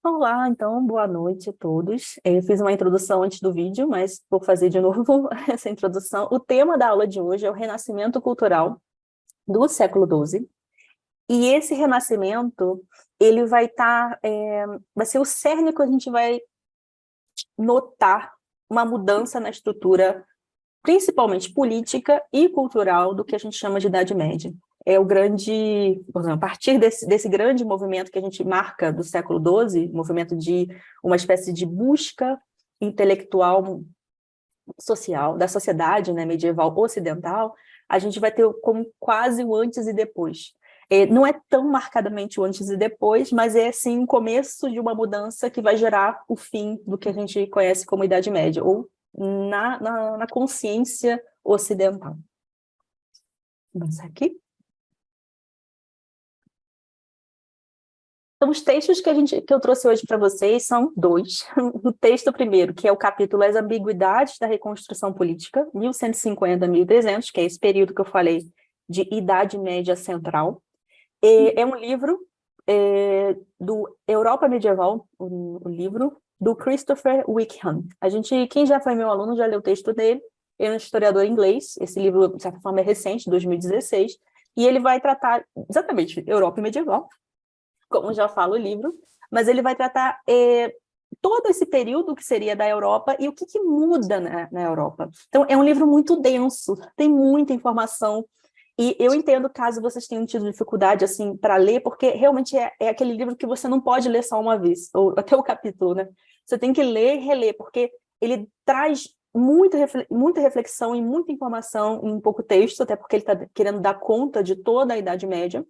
Olá, então, boa noite a todos. Eu fiz uma introdução antes do vídeo, mas vou fazer de novo essa introdução. O tema da aula de hoje é o Renascimento Cultural do século XII. E esse renascimento, ele vai ser o cerne que a gente vai notar uma mudança na estrutura, principalmente política e cultural, do que a gente chama de Idade Média. É o grande, por exemplo, a partir desse grande movimento que a gente marca do século XII, movimento de uma espécie de busca intelectual social da sociedade, né, medieval ocidental, a gente vai ter como quase o antes e depois. Não é tão marcadamente o antes e depois, mas é sim o começo de uma mudança que vai gerar o fim do que a gente conhece como Idade Média, ou na consciência ocidental. Vamos aqui. Então, os textos que eu trouxe hoje para vocês são dois. O texto primeiro, que é o capítulo As Ambiguidades da Reconstrução Política, 1150 a 1300, que é esse período que eu falei de Idade Média Central. É um livro do Europa Medieval, o livro do Christopher Wickham. Quem já foi meu aluno já leu o texto dele. Ele é um historiador inglês. Esse livro, de certa forma, é recente, 2016, e ele vai tratar exatamente Europa Medieval, como já fala o livro, mas ele vai tratar todo esse período que seria da Europa e o que muda na Europa. Então, é um livro muito denso, tem muita informação, e eu entendo caso vocês tenham tido dificuldade assim para ler, porque realmente é aquele livro que você não pode ler só uma vez, ou até o capítulo, né? Você tem que ler e reler, porque ele traz muita reflexão e muita informação em pouco texto, até porque ele está querendo dar conta de toda a Idade Média.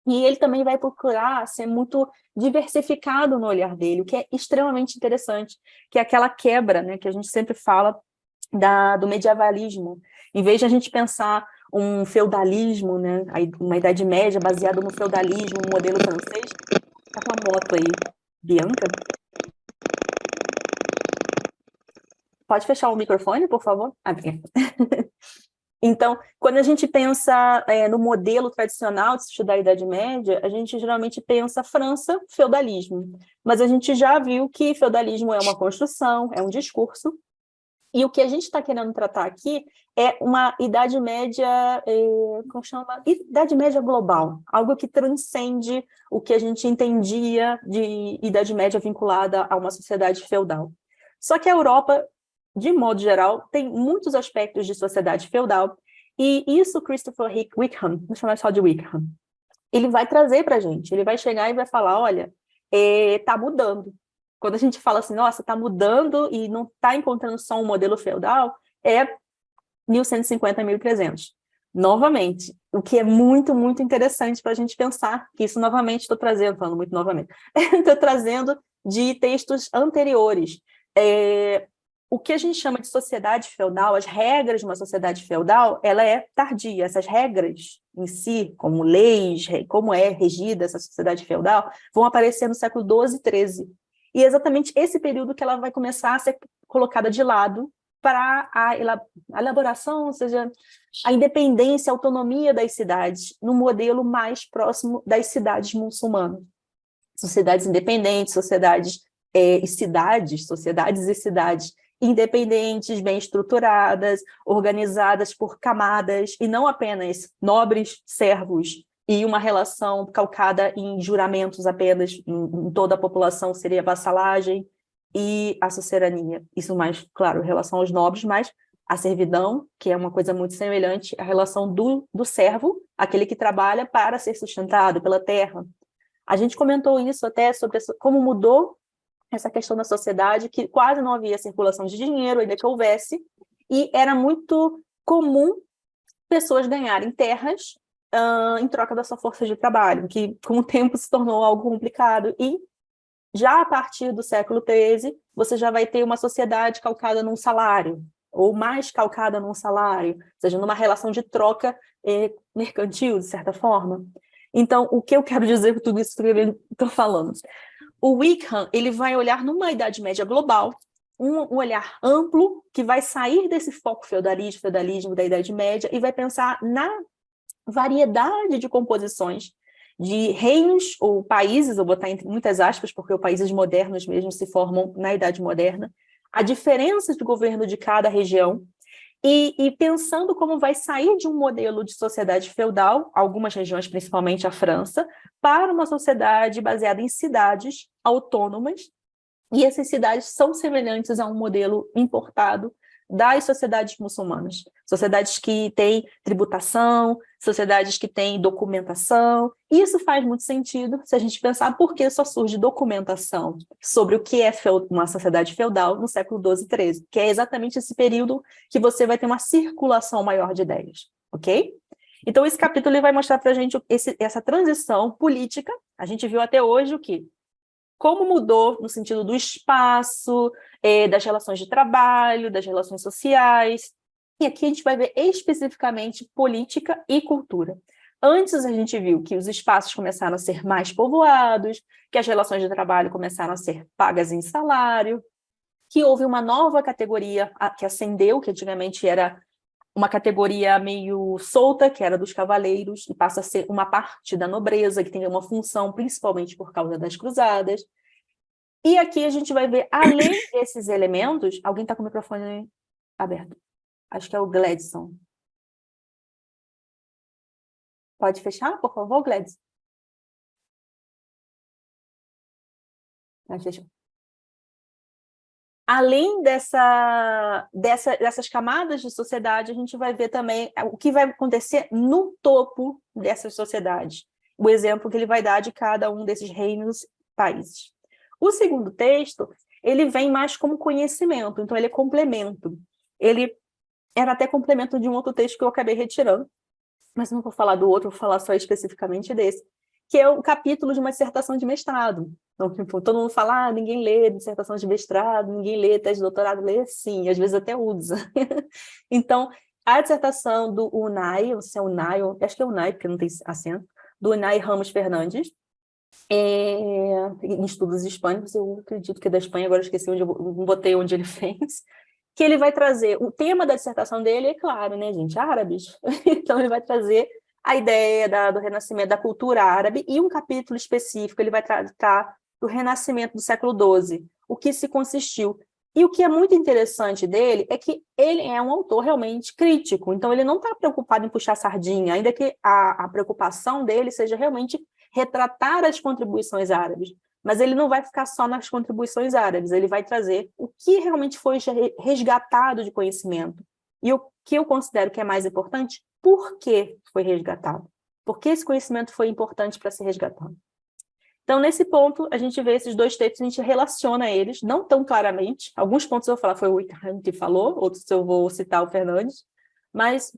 E ele também vai procurar ser muito diversificado no olhar dele, o que é extremamente interessante, que é aquela quebra, né, que a gente sempre fala do medievalismo. Em vez de a gente pensar um feudalismo, né, uma Idade Média baseada no feudalismo, um modelo francês. Tá com uma moto aí, Bianca? Pode fechar o microfone, por favor? Então, quando a gente pensa no modelo tradicional de se estudar a Idade Média, a gente geralmente pensa França, feudalismo. Mas a gente já viu que feudalismo é uma construção, é um discurso, e o que a gente está querendo tratar aqui é uma Idade Média, como chama? Idade Média global, algo que transcende o que a gente entendia de Idade Média vinculada a uma sociedade feudal. Só que a Europa, de modo geral, tem muitos aspectos de sociedade feudal, e isso Christopher Wickham, vou chamar só de Wickham, ele vai trazer para a gente, ele vai chegar e vai falar, olha, está mudando. Quando a gente fala assim, nossa, está mudando e não está encontrando só um modelo feudal, é 1150 a 1300. Novamente, o que é muito, muito interessante para a gente pensar, que isso novamente estou trazendo, falando muito novamente, estou trazendo de textos anteriores. O que a gente chama de sociedade feudal, as regras de uma sociedade feudal, ela é tardia. Essas regras em si, como leis, como é regida essa sociedade feudal, vão aparecer no século XII e XIII. E é exatamente esse período que ela vai começar a ser colocada de lado para a elaboração, ou seja, a independência, a autonomia das cidades, no modelo mais próximo das cidades muçulmanas. Sociedades independentes, sociedades e cidades independentes, bem estruturadas, organizadas por camadas, e não apenas nobres, servos, e uma relação calcada em juramentos apenas, em toda a população seria vassalagem, e a sucerania. Isso mais, claro, em relação aos nobres, mas a servidão, que é uma coisa muito semelhante à relação do servo, aquele que trabalha para ser sustentado pela terra. A gente comentou isso até sobre como mudou essa questão da sociedade, que quase não havia circulação de dinheiro, ainda que houvesse, e era muito comum pessoas ganharem terras em troca da sua força de trabalho, que com o tempo se tornou algo complicado. E já a partir do século XIII, você já vai ter uma sociedade calcada num salário, ou mais calcada num salário, ou seja, numa relação de troca mercantil, de certa forma. Então, o que eu quero dizer com tudo isso que eu estou falando? O Wickham, ele vai olhar numa Idade Média global, um olhar amplo, que vai sair desse foco feudalismo da Idade Média, e vai pensar na variedade de composições de reinos ou países, eu vou botar entre muitas aspas, porque os países modernos mesmo se formam na Idade Moderna, a diferença de governo de cada região, e pensando como vai sair de um modelo de sociedade feudal, algumas regiões, principalmente a França, para uma sociedade baseada em cidades autônomas, e essas cidades são semelhantes a um modelo importado das sociedades muçulmanas. Sociedades que têm tributação, sociedades que têm documentação. Isso faz muito sentido se a gente pensar por que só surge documentação sobre o que é uma sociedade feudal no século XII e XIII, que é exatamente esse período que você vai ter uma circulação maior de ideias, ok? Então, esse capítulo ele vai mostrar para a gente essa transição política. A gente viu até hoje o quê? Como mudou no sentido do espaço, das relações de trabalho, das relações sociais. E aqui a gente vai ver especificamente política e cultura. Antes a gente viu que os espaços começaram a ser mais povoados, que as relações de trabalho começaram a ser pagas em salário, que houve uma nova categoria que ascendeu, que antigamente era uma categoria meio solta, que era dos cavaleiros, e passa a ser uma parte da nobreza, que tem uma função principalmente por causa das cruzadas. E aqui a gente vai ver, além desses elementos, alguém está com o microfone aberto. Acho que é o Gladson. Pode fechar, por favor, Gladson? Fechou. Além dessas camadas de sociedade, a gente vai ver também o que vai acontecer no topo dessas sociedades. O exemplo que ele vai dar de cada um desses reinos, países. O segundo texto, ele vem mais como conhecimento, então ele é complemento. Ele era até complemento de um outro texto que eu acabei retirando, mas não vou falar do outro, vou falar só especificamente desse, que é o capítulo de uma dissertação de mestrado. Então, tipo, todo mundo fala, ninguém lê dissertação de mestrado, ninguém lê tese de doutorado, lê sim, às vezes até usa. Então, a dissertação do Unai, não sei se é Unai, acho que é Unai, porque não tem acento, do Unai Ramos Fernandes, em estudos hispânicos, eu acredito que é da Espanha, agora eu esqueci onde eu botei onde ele fez, que ele vai trazer, o tema da dissertação dele é claro, né, gente, árabes, então ele vai trazer a ideia do renascimento da cultura árabe, e um capítulo específico ele vai tratar do renascimento do século XII, o que se consistiu. E o que é muito interessante dele é que ele é um autor realmente crítico, então ele não está preocupado em puxar sardinha, ainda que a preocupação dele seja realmente retratar as contribuições árabes, mas ele não vai ficar só nas contribuições árabes, ele vai trazer o que realmente foi resgatado de conhecimento. E o que eu considero que é mais importante, por que foi resgatado? Por que esse conhecimento foi importante para ser resgatado? Então, nesse ponto, a gente vê esses dois textos, a gente relaciona eles, não tão claramente. Alguns pontos eu vou falar, foi o Wickham que falou, outros eu vou citar o Fernandes, mas,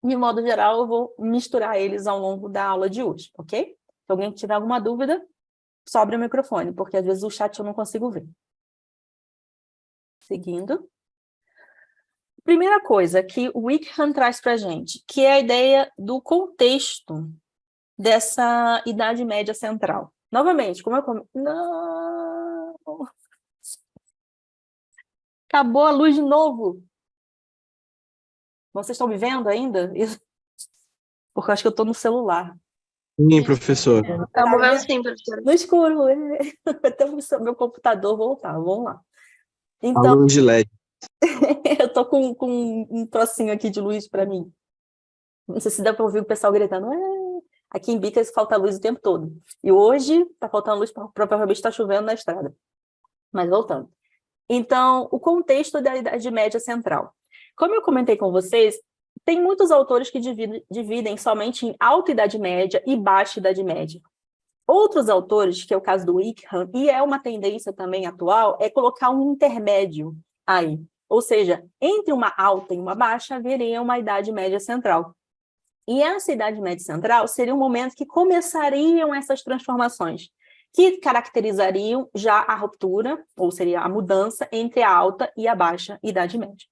de modo geral, eu vou misturar eles ao longo da aula de hoje, ok? Se alguém tiver alguma dúvida, só abre o microfone, porque às vezes o chat eu não consigo ver. Seguindo. Primeira coisa que o Wickham traz para a gente, que é a ideia do contexto dessa Idade Média Central. Novamente, como eu... Não! Acabou a luz de novo. Vocês estão me vendo ainda? Porque eu acho que eu estou no celular. Sim, professor. Estamos vendo sim, professor. No escuro. Até o meu computador voltar. Vamos lá. Então, A luz de LED. eu tô com um trocinho aqui de luz para mim. Não sei se dá para ouvir o pessoal gritando. Aqui em Bicas falta luz o tempo todo. E hoje está faltando luz, provavelmente está chovendo na estrada. Mas voltando. Então, o contexto da Idade Média Central. Como eu comentei com vocês, tem muitos autores que dividem somente em Alta Idade Média e Baixa Idade Média. Outros autores, que é o caso do Wickham, e é uma tendência também atual, é colocar um intermédio aí. Ou seja, entre uma alta e uma baixa, haveria uma Idade Média Central. E essa Idade Média Central seria um momento que começariam essas transformações, que caracterizariam já a ruptura, ou seria a mudança, entre a alta e a baixa Idade Média.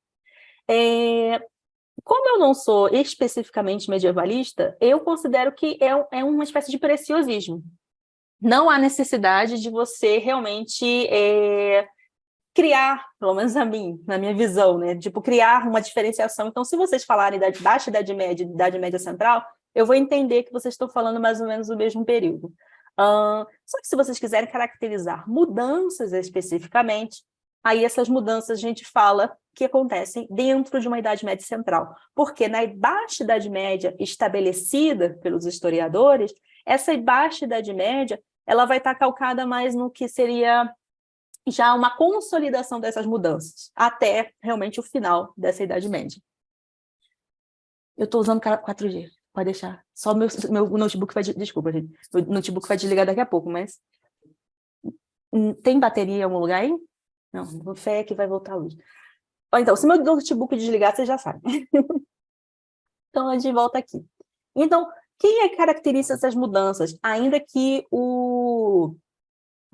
Como eu não sou especificamente medievalista, eu considero que é uma espécie de preciosismo. Não há necessidade de você realmente criar, pelo menos na minha visão, né? Tipo, criar uma diferenciação. Então, se vocês falarem da Baixa Idade Média e Idade Média Central, eu vou entender que vocês estão falando mais ou menos do mesmo período. Só que se vocês quiserem caracterizar mudanças especificamente, aí essas mudanças a gente fala que acontecem dentro de uma Idade Média central. Porque na Baixa Idade Média estabelecida pelos historiadores, essa Baixa Idade Média ela vai estar calcada mais no que seria já uma consolidação dessas mudanças, até realmente o final dessa Idade Média. Eu estou usando 4G, pode deixar. Só meu notebook vai... Desculpa, gente. O notebook vai desligar daqui a pouco, mas... Tem bateria em algum lugar aí? Não, fé que vai voltar a luz. Então, se meu notebook desligar, você já sabe. Então, a gente volta aqui. Então, quem é que caracteriza essas mudanças? Ainda que o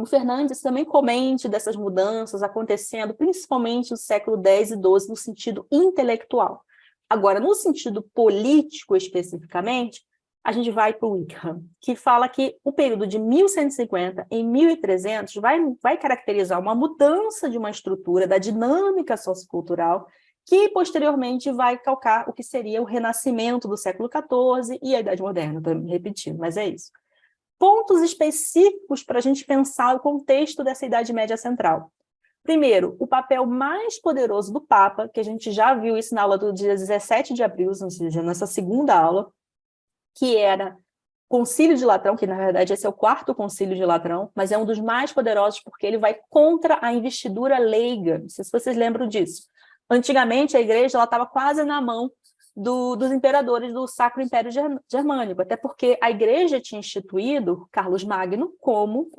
Fernandes também comente dessas mudanças acontecendo principalmente no século X e XII, no sentido intelectual. Agora, no sentido político especificamente, a gente vai para o Wickham, que fala que o período de 1150 em 1300 vai caracterizar uma mudança de uma estrutura da dinâmica sociocultural que posteriormente vai calcar o que seria o renascimento do século XIV e a Idade Moderna, estou me repetindo, mas é isso. Pontos específicos para a gente pensar o contexto dessa Idade Média Central. Primeiro, o papel mais poderoso do Papa, que a gente já viu isso na aula do dia 17 de abril, ou seja, nessa segunda aula, que era Concílio de Latrão, que na verdade esse é o quarto Concílio de Latrão, mas é um dos mais poderosos porque ele vai contra a investidura leiga. Não sei se vocês lembram disso. Antigamente, a igreja estava quase na mão dos imperadores do Sacro Império Germânico, até porque a igreja tinha instituído Carlos Magno como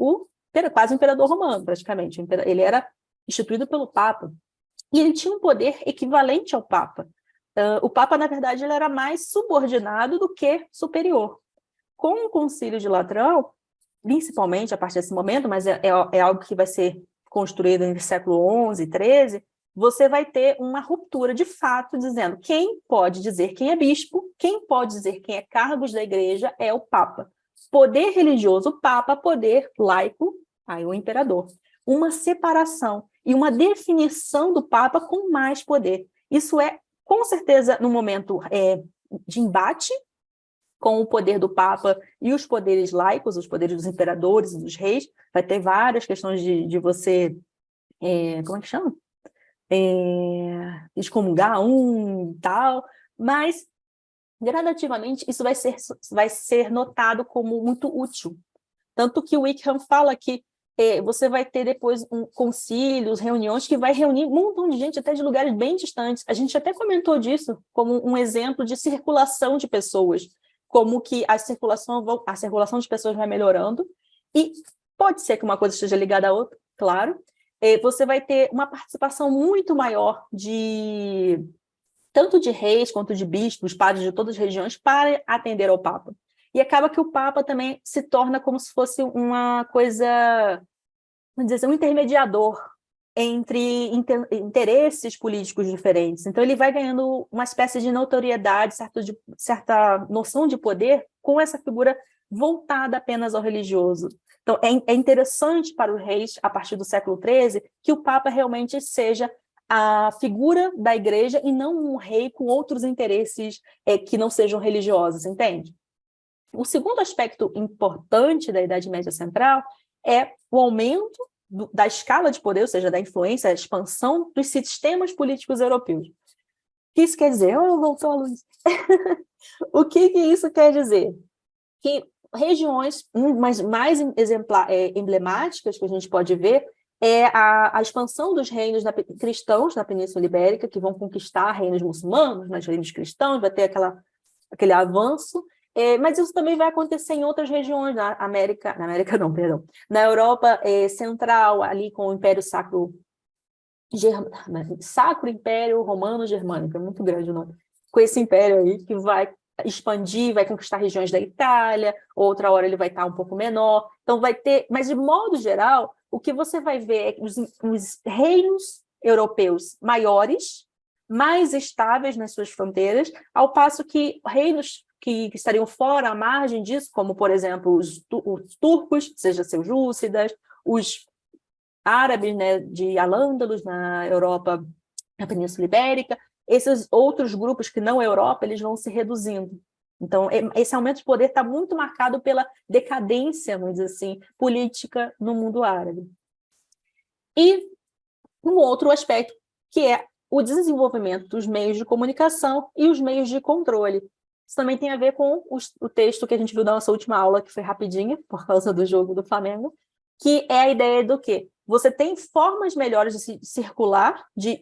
quase o imperador romano, praticamente. Ele era instituído pelo Papa. E ele tinha um poder equivalente ao Papa. O Papa, na verdade, ele era mais subordinado do que superior. Com o Concílio de Latrão, principalmente a partir desse momento, mas é algo que vai ser construído entre o século XI e XIII, você vai ter uma ruptura de fato, dizendo quem pode dizer quem é bispo, quem pode dizer quem é cargos da igreja é o Papa. Poder religioso, o Papa, poder laico, aí o imperador. Uma separação e uma definição do Papa com mais poder. Isso é, com certeza, no momento de embate com o poder do Papa e os poderes laicos, os poderes dos imperadores e dos reis, vai ter várias questões de você, como é que chama? Excomungar um e tal, mas gradativamente isso vai ser notado como muito útil. Tanto que o Wickham fala que você vai ter depois concílios, reuniões, que vai reunir um montão de gente até de lugares bem distantes. A gente até comentou disso como um exemplo de circulação de pessoas, como que a circulação de pessoas vai melhorando, e pode ser que uma coisa esteja ligada à outra, claro. Você vai ter uma participação muito maior tanto de reis quanto de bispos, padres de todas as regiões, para atender ao Papa. E acaba que o Papa também se torna como se fosse uma coisa, vamos dizer assim, um intermediador entre interesses políticos diferentes. Então, ele vai ganhando uma espécie de notoriedade, certa noção de poder, com essa figura voltada apenas ao religioso. Então, é interessante para os reis, a partir do século XIII, que o Papa realmente seja a figura da igreja e não um rei com outros interesses que não sejam religiosos, entende? O segundo aspecto importante da Idade Média Central é o aumento da escala de poder, ou seja, da influência, a expansão dos sistemas políticos europeus. O que isso quer dizer? Voltou a luz. O que isso quer dizer? Que regiões mais emblemáticas que a gente pode ver é a expansão dos reinos cristãos na Península Ibérica, que vão conquistar reinos muçulmanos, mas reinos cristãos, vai ter aquele avanço, mas isso também vai acontecer em outras regiões, na Europa Central, ali com o Império Sacro Império Romano Germânico, é muito grande o nome, com esse império aí que vai expandir, vai conquistar regiões da Itália, outra hora ele vai estar um pouco menor, então vai ter, mas de modo geral, o que você vai ver é que os reinos europeus maiores, mais estáveis nas suas fronteiras, ao passo que reinos que estariam fora, à margem disso, como, por exemplo, os turcos, seja seljúcidas, os árabes, né, de Al-Ândalos, na Europa, na Península Ibérica, esses outros grupos que não Europa, eles vão se reduzindo. Então, esse aumento de poder está muito marcado pela decadência, vamos dizer assim, política no mundo árabe. E um outro aspecto, que é o desenvolvimento dos meios de comunicação e os meios de controle. Isso também tem a ver com o texto que a gente viu da nossa última aula, que foi rapidinha, por causa do jogo do Flamengo, que é a ideia do quê? Você tem formas melhores de circular, de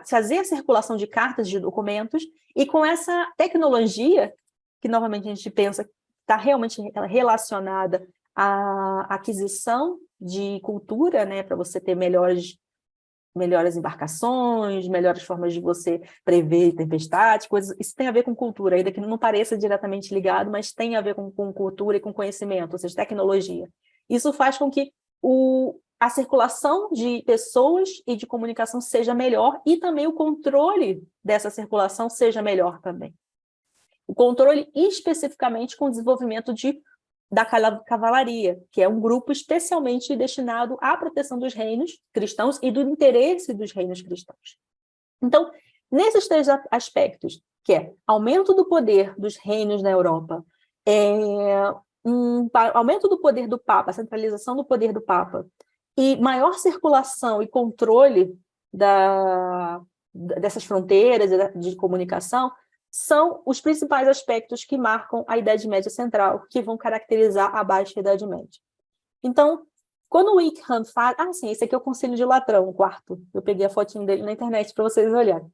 fazer a circulação de cartas, de documentos, e com essa tecnologia, que novamente a gente pensa está realmente relacionada à aquisição de cultura, né, para você ter melhores embarcações, melhores formas de você prever tempestades, coisas. Isso tem a ver com cultura, ainda que não pareça diretamente ligado, mas tem a ver com cultura e com conhecimento, ou seja, tecnologia. Isso faz com que a circulação de pessoas e de comunicação seja melhor e também o controle dessa circulação seja melhor também. O controle especificamente com o desenvolvimento da cavalaria, que é um grupo especialmente destinado à proteção dos reinos cristãos e do interesse dos reinos cristãos. Então, nesses três aspectos, que é aumento do poder dos reinos na Europa, aumento do poder do Papa, a centralização do poder do Papa, e maior circulação e controle dessas fronteiras de comunicação, são os principais aspectos que marcam a Idade Média Central, que vão caracterizar a Baixa Idade Média. Então, quando o Wickham fala... sim, esse aqui é o Concílio de Latrão, o quarto. Eu peguei a fotinho dele na internet para vocês olharem.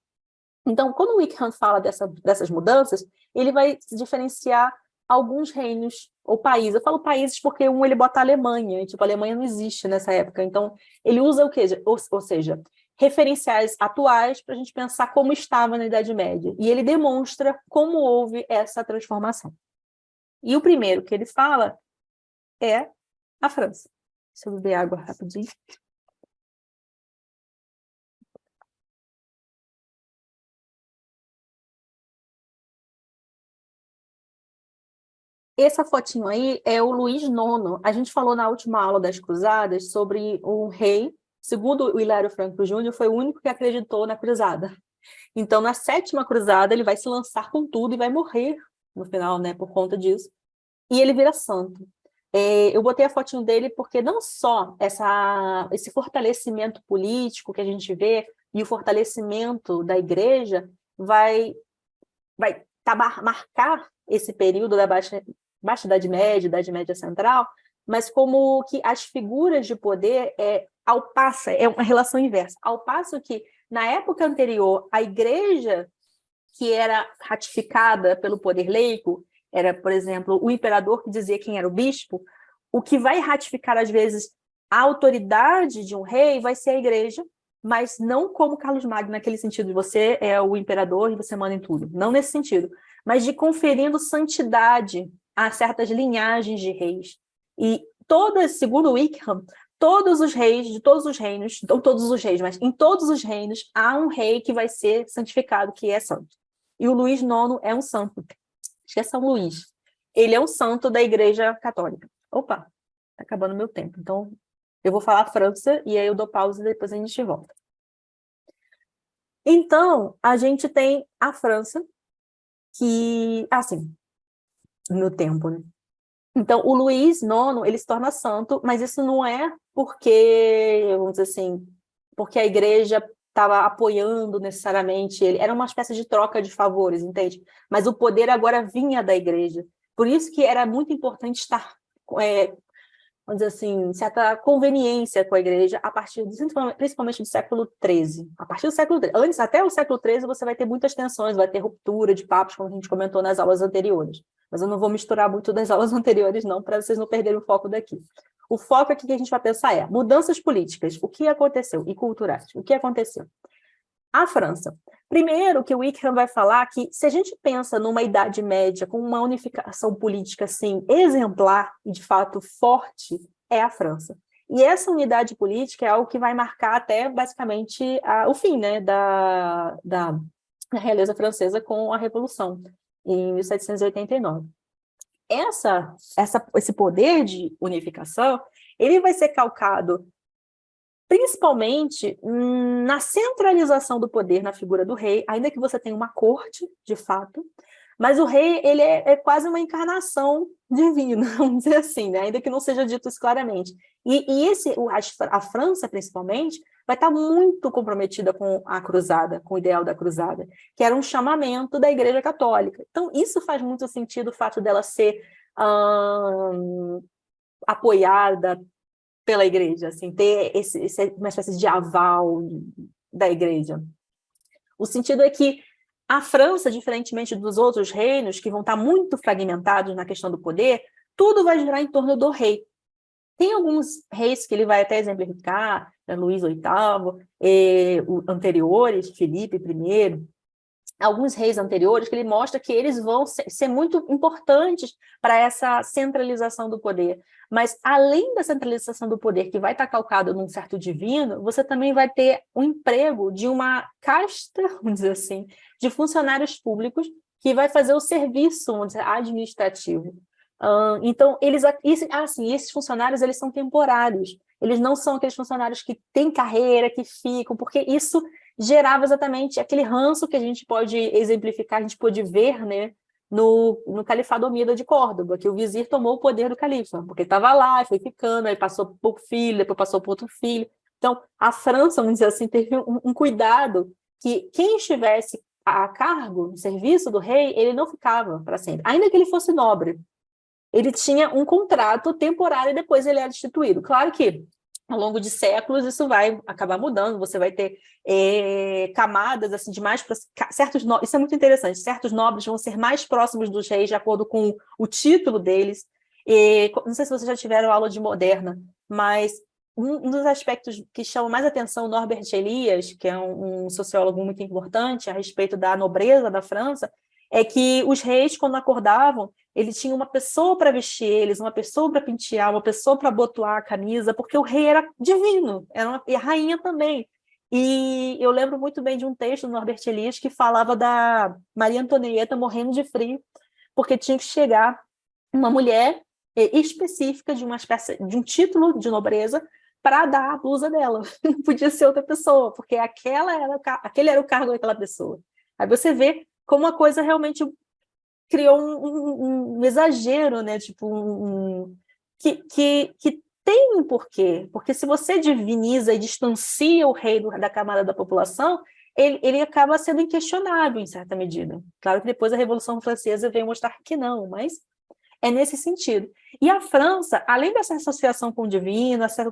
Então, quando o Wickham fala dessas mudanças, ele vai diferenciar alguns reinos ou países. Eu falo países porque ele bota a Alemanha, e, a Alemanha não existe nessa época. Então, ele usa o quê? Ou seja, referenciais atuais para a gente pensar como estava na Idade Média. E ele demonstra como houve essa transformação. E o primeiro que ele fala é a França. Deixa eu beber água rapidinho. Essa fotinho aí é o Luís IX. A gente falou na última aula das Cruzadas sobre um rei, segundo o Hilário Franco Júnior, foi o único que acreditou na cruzada. Então, na 7ª cruzada, ele vai se lançar com tudo e vai morrer no final, né, por conta disso. E ele vira santo. Eu botei a fotinho dele porque não só esse fortalecimento político que a gente vê e o fortalecimento da igreja vai marcar esse período da Baixa Idade Média, Idade Média Central, mas como que as figuras de poder é uma relação inversa. Ao passo que, na época anterior, a igreja que era ratificada pelo poder leico, era, por exemplo, o imperador que dizia quem era o bispo, o que vai ratificar, às vezes, a autoridade de um rei vai ser a igreja, mas não como Carlos Magno, naquele sentido de você é o imperador e você manda em tudo. Não nesse sentido, mas de conferindo santidade a certas linhagens de reis. E segundo Wickham, todos os reis, de todos os reinos, não todos os reis, mas em todos os reinos, há um rei que vai ser santificado, que é santo. E o Luís IX é um santo. Acho que é São Luís. Ele é um santo da Igreja Católica. Opa, está acabando o meu tempo. Então, eu vou falar França, e aí eu dou pausa e depois a gente volta. Então, a gente tem a França, que... assim, no tempo, né? Então, o Luís IX, ele se torna santo, mas isso não é porque, vamos dizer assim, porque a igreja estava apoiando necessariamente ele. Era uma espécie de troca de favores, entende? Mas o poder agora vinha da igreja. Por isso que era muito importante estar, vamos dizer assim, certa conveniência com a igreja a partir, principalmente do século XIII. A partir do século XIII. Antes, até o século XIII, você vai ter muitas tensões, vai ter ruptura de papos, como a gente comentou nas aulas anteriores. Mas eu não vou misturar muito das aulas anteriores, não, para vocês não perderem o foco daqui. O foco aqui que a gente vai pensar é mudanças políticas, o que aconteceu, e culturais, o que aconteceu. A França. Primeiro, que o Wickham vai falar que se a gente pensa numa Idade Média com uma unificação política assim, exemplar e, de fato, forte, é a França. E essa unidade política é algo que vai marcar até, basicamente, o fim, né, da realeza francesa com a Revolução, em 1789. Esse poder de unificação, ele vai ser calcado principalmente na centralização do poder na figura do rei, ainda que você tenha uma corte, de fato, Mas o rei, ele é quase uma encarnação divina, vamos dizer assim, né? Ainda que não seja dito isso claramente. A França, principalmente, vai estar muito comprometida com a cruzada, com o ideal da cruzada, que era um chamamento da Igreja Católica. Então, isso faz muito sentido, o fato dela ser apoiada pela Igreja, assim, ter uma espécie de aval da Igreja. O sentido é que a França, diferentemente dos outros reinos, que vão estar muito fragmentados na questão do poder, tudo vai girar em torno do rei. Tem alguns reis que ele vai até exemplificar, né, Luís VIII, anteriores, Felipe I, alguns reis anteriores, que ele mostra que eles vão ser muito importantes para essa centralização do poder. Mas, além da centralização do poder, que vai estar calcado num certo divino, você também vai ter o emprego de uma casta, vamos dizer assim, de funcionários públicos que vai fazer o serviço, vamos dizer, administrativo. Então, esses funcionários, eles são temporários. Eles não são aqueles funcionários que têm carreira, que ficam, porque isso gerava exatamente aquele ranço que a gente pode exemplificar, a gente pode ver, né, no Califado Omida de Córdoba, que o vizir tomou o poder do califa, porque ele estava lá, foi ficando, aí passou por filho, depois passou por outro filho. Então, a França, vamos dizer assim, teve um cuidado que quem estivesse a cargo, no serviço do rei, ele não ficava para sempre, ainda que ele fosse nobre. Ele tinha um contrato temporário e depois ele era destituído. Claro que, ao longo de séculos, isso vai acabar mudando, você vai ter camadas assim, de mais... certos isso é muito interessante, certos nobres vão ser mais próximos dos reis de acordo com o título deles. Não sei se vocês já tiveram aula de moderna, mas um dos aspectos que chama mais atenção, Norbert Elias, que é um sociólogo muito importante a respeito da nobreza da França, é que os reis, quando acordavam, eles tinham uma pessoa para vestir eles, uma pessoa para pentear, uma pessoa para abotoar a camisa, porque o rei era divino, e a rainha também. E eu lembro muito bem de um texto do Norbert Elias que falava da Maria Antonieta morrendo de frio, porque tinha que chegar uma mulher específica de uma espécie de um título de nobreza para dar a blusa dela. Não podia ser outra pessoa, porque aquele era o cargo daquela pessoa. Aí você vê como a coisa realmente criou um exagero, né? Tipo, que tem um porquê. Porque se você diviniza e distancia o rei da camada da população, ele acaba sendo inquestionável em certa medida. Claro que depois a Revolução Francesa veio mostrar que não, mas é nesse sentido. E a França, além dessa associação com o divino, esse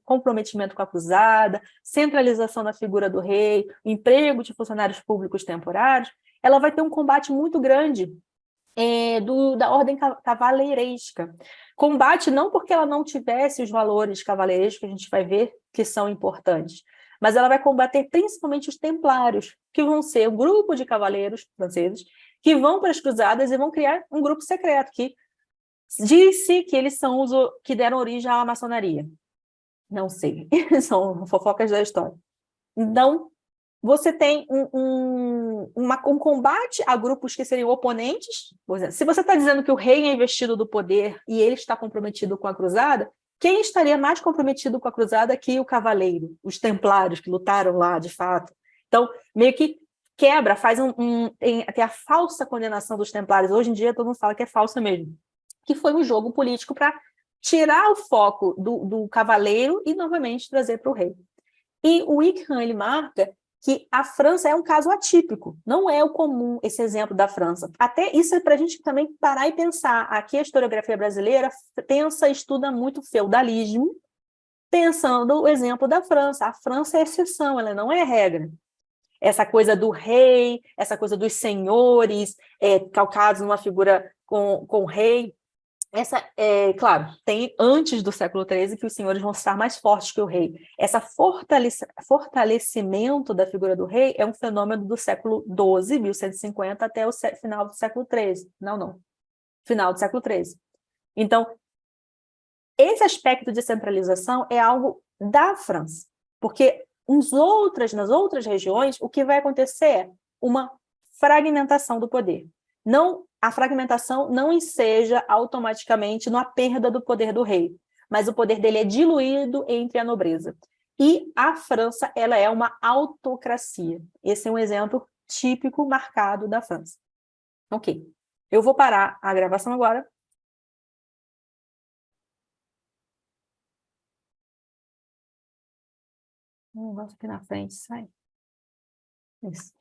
comprometimento com a cruzada, centralização da figura do rei, emprego de funcionários públicos temporários, ela vai ter um combate muito grande da ordem cavaleiresca. Combate não porque ela não tivesse os valores cavaleirescos que a gente vai ver que são importantes, mas ela vai combater principalmente os templários, que vão ser um grupo de cavaleiros franceses que vão para as cruzadas e vão criar um grupo secreto que disse que eles são os que deram origem à maçonaria. Não sei, são fofocas da história. Então, você tem um combate a grupos que seriam oponentes. Por exemplo, se você está dizendo que o rei é investido do poder e ele está comprometido com a cruzada, quem estaria mais comprometido com a cruzada que o cavaleiro, os templários que lutaram lá, de fato? Então, meio que quebra, tem a falsa condenação dos templários. Hoje em dia, todo mundo fala que é falsa mesmo. Que foi um jogo político para tirar o foco do cavaleiro e, novamente, trazer para o rei. E o Wickham, ele marca que a França é um caso atípico, não é o comum esse exemplo da França. Até isso é para a gente também parar e pensar. Aqui a historiografia brasileira estuda muito feudalismo, pensando o exemplo da França. A França é exceção, ela não é regra. Essa coisa do rei, essa coisa dos senhores, calcados numa figura com o rei, claro, tem antes do século XIII que os senhores vão estar mais fortes que o rei. Esse fortalecimento da figura do rei é um fenômeno do século XII, 1150, até o final do século XIII. Final do século XIII. Então, esse aspecto de centralização é algo da França, porque nas outras regiões, o que vai acontecer é uma fragmentação do poder. A fragmentação não enseja automaticamente na perda do poder do rei, mas o poder dele é diluído entre a nobreza. E a França, ela é uma autocracia. Esse é um exemplo típico, marcado da França. Ok. Eu vou parar a gravação agora. Um negócio aqui na frente, sai. Isso.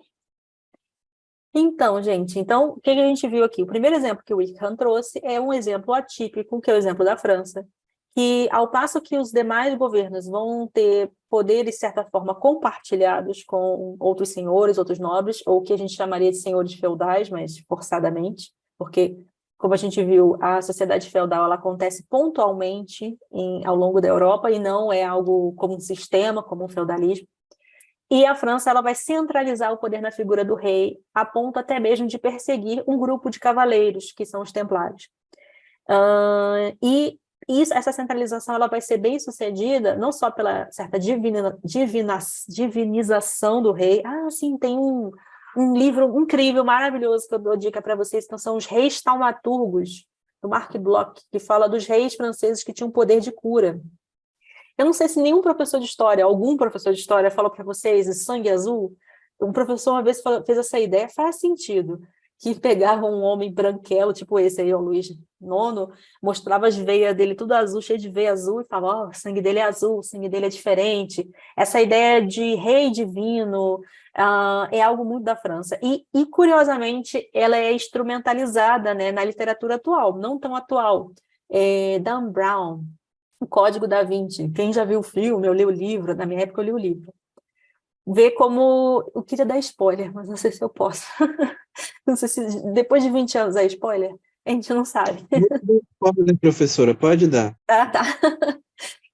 Então, gente, o que a gente viu aqui? O primeiro exemplo que o Wickham trouxe é um exemplo atípico, que é o exemplo da França, que, ao passo que os demais governos vão ter poderes, de certa forma, compartilhados com outros senhores, outros nobres, ou o que a gente chamaria de senhores feudais, mas forçadamente, porque, como a gente viu, a sociedade feudal ela acontece pontualmente ao longo da Europa e não é algo como um sistema, como um feudalismo. E a França ela vai centralizar o poder na figura do rei, a ponto até mesmo de perseguir um grupo de cavaleiros, que são os templários. Essa centralização ela vai ser bem sucedida, não só pela certa divinização do rei. Sim, tem um livro incrível, maravilhoso, que eu dou dica para vocês, que são os Reis Taumaturgos, do Marc Bloch, que fala dos reis franceses que tinham poder de cura. Eu não sei se nenhum professor de história, algum professor de história falou para vocês o sangue azul. Um professor uma vez fez essa ideia, faz sentido, que pegava um homem branquelo, tipo esse aí, o Luís IX, mostrava as veias dele tudo azul, cheio de veia azul, e falava, o sangue dele é azul, o sangue dele é diferente. Essa ideia de rei divino é algo muito da França. E, curiosamente, ela é instrumentalizada, né, na literatura atual, não tão atual. Dan Brown, O Código da Vinci. Quem já viu o filme, eu li o livro, na minha época eu li o livro. Vê como... Eu queria dar spoiler, mas não sei se eu posso. Não sei se depois de 20 anos é spoiler. A gente não sabe. Pode dar, professora, pode dar. Tá.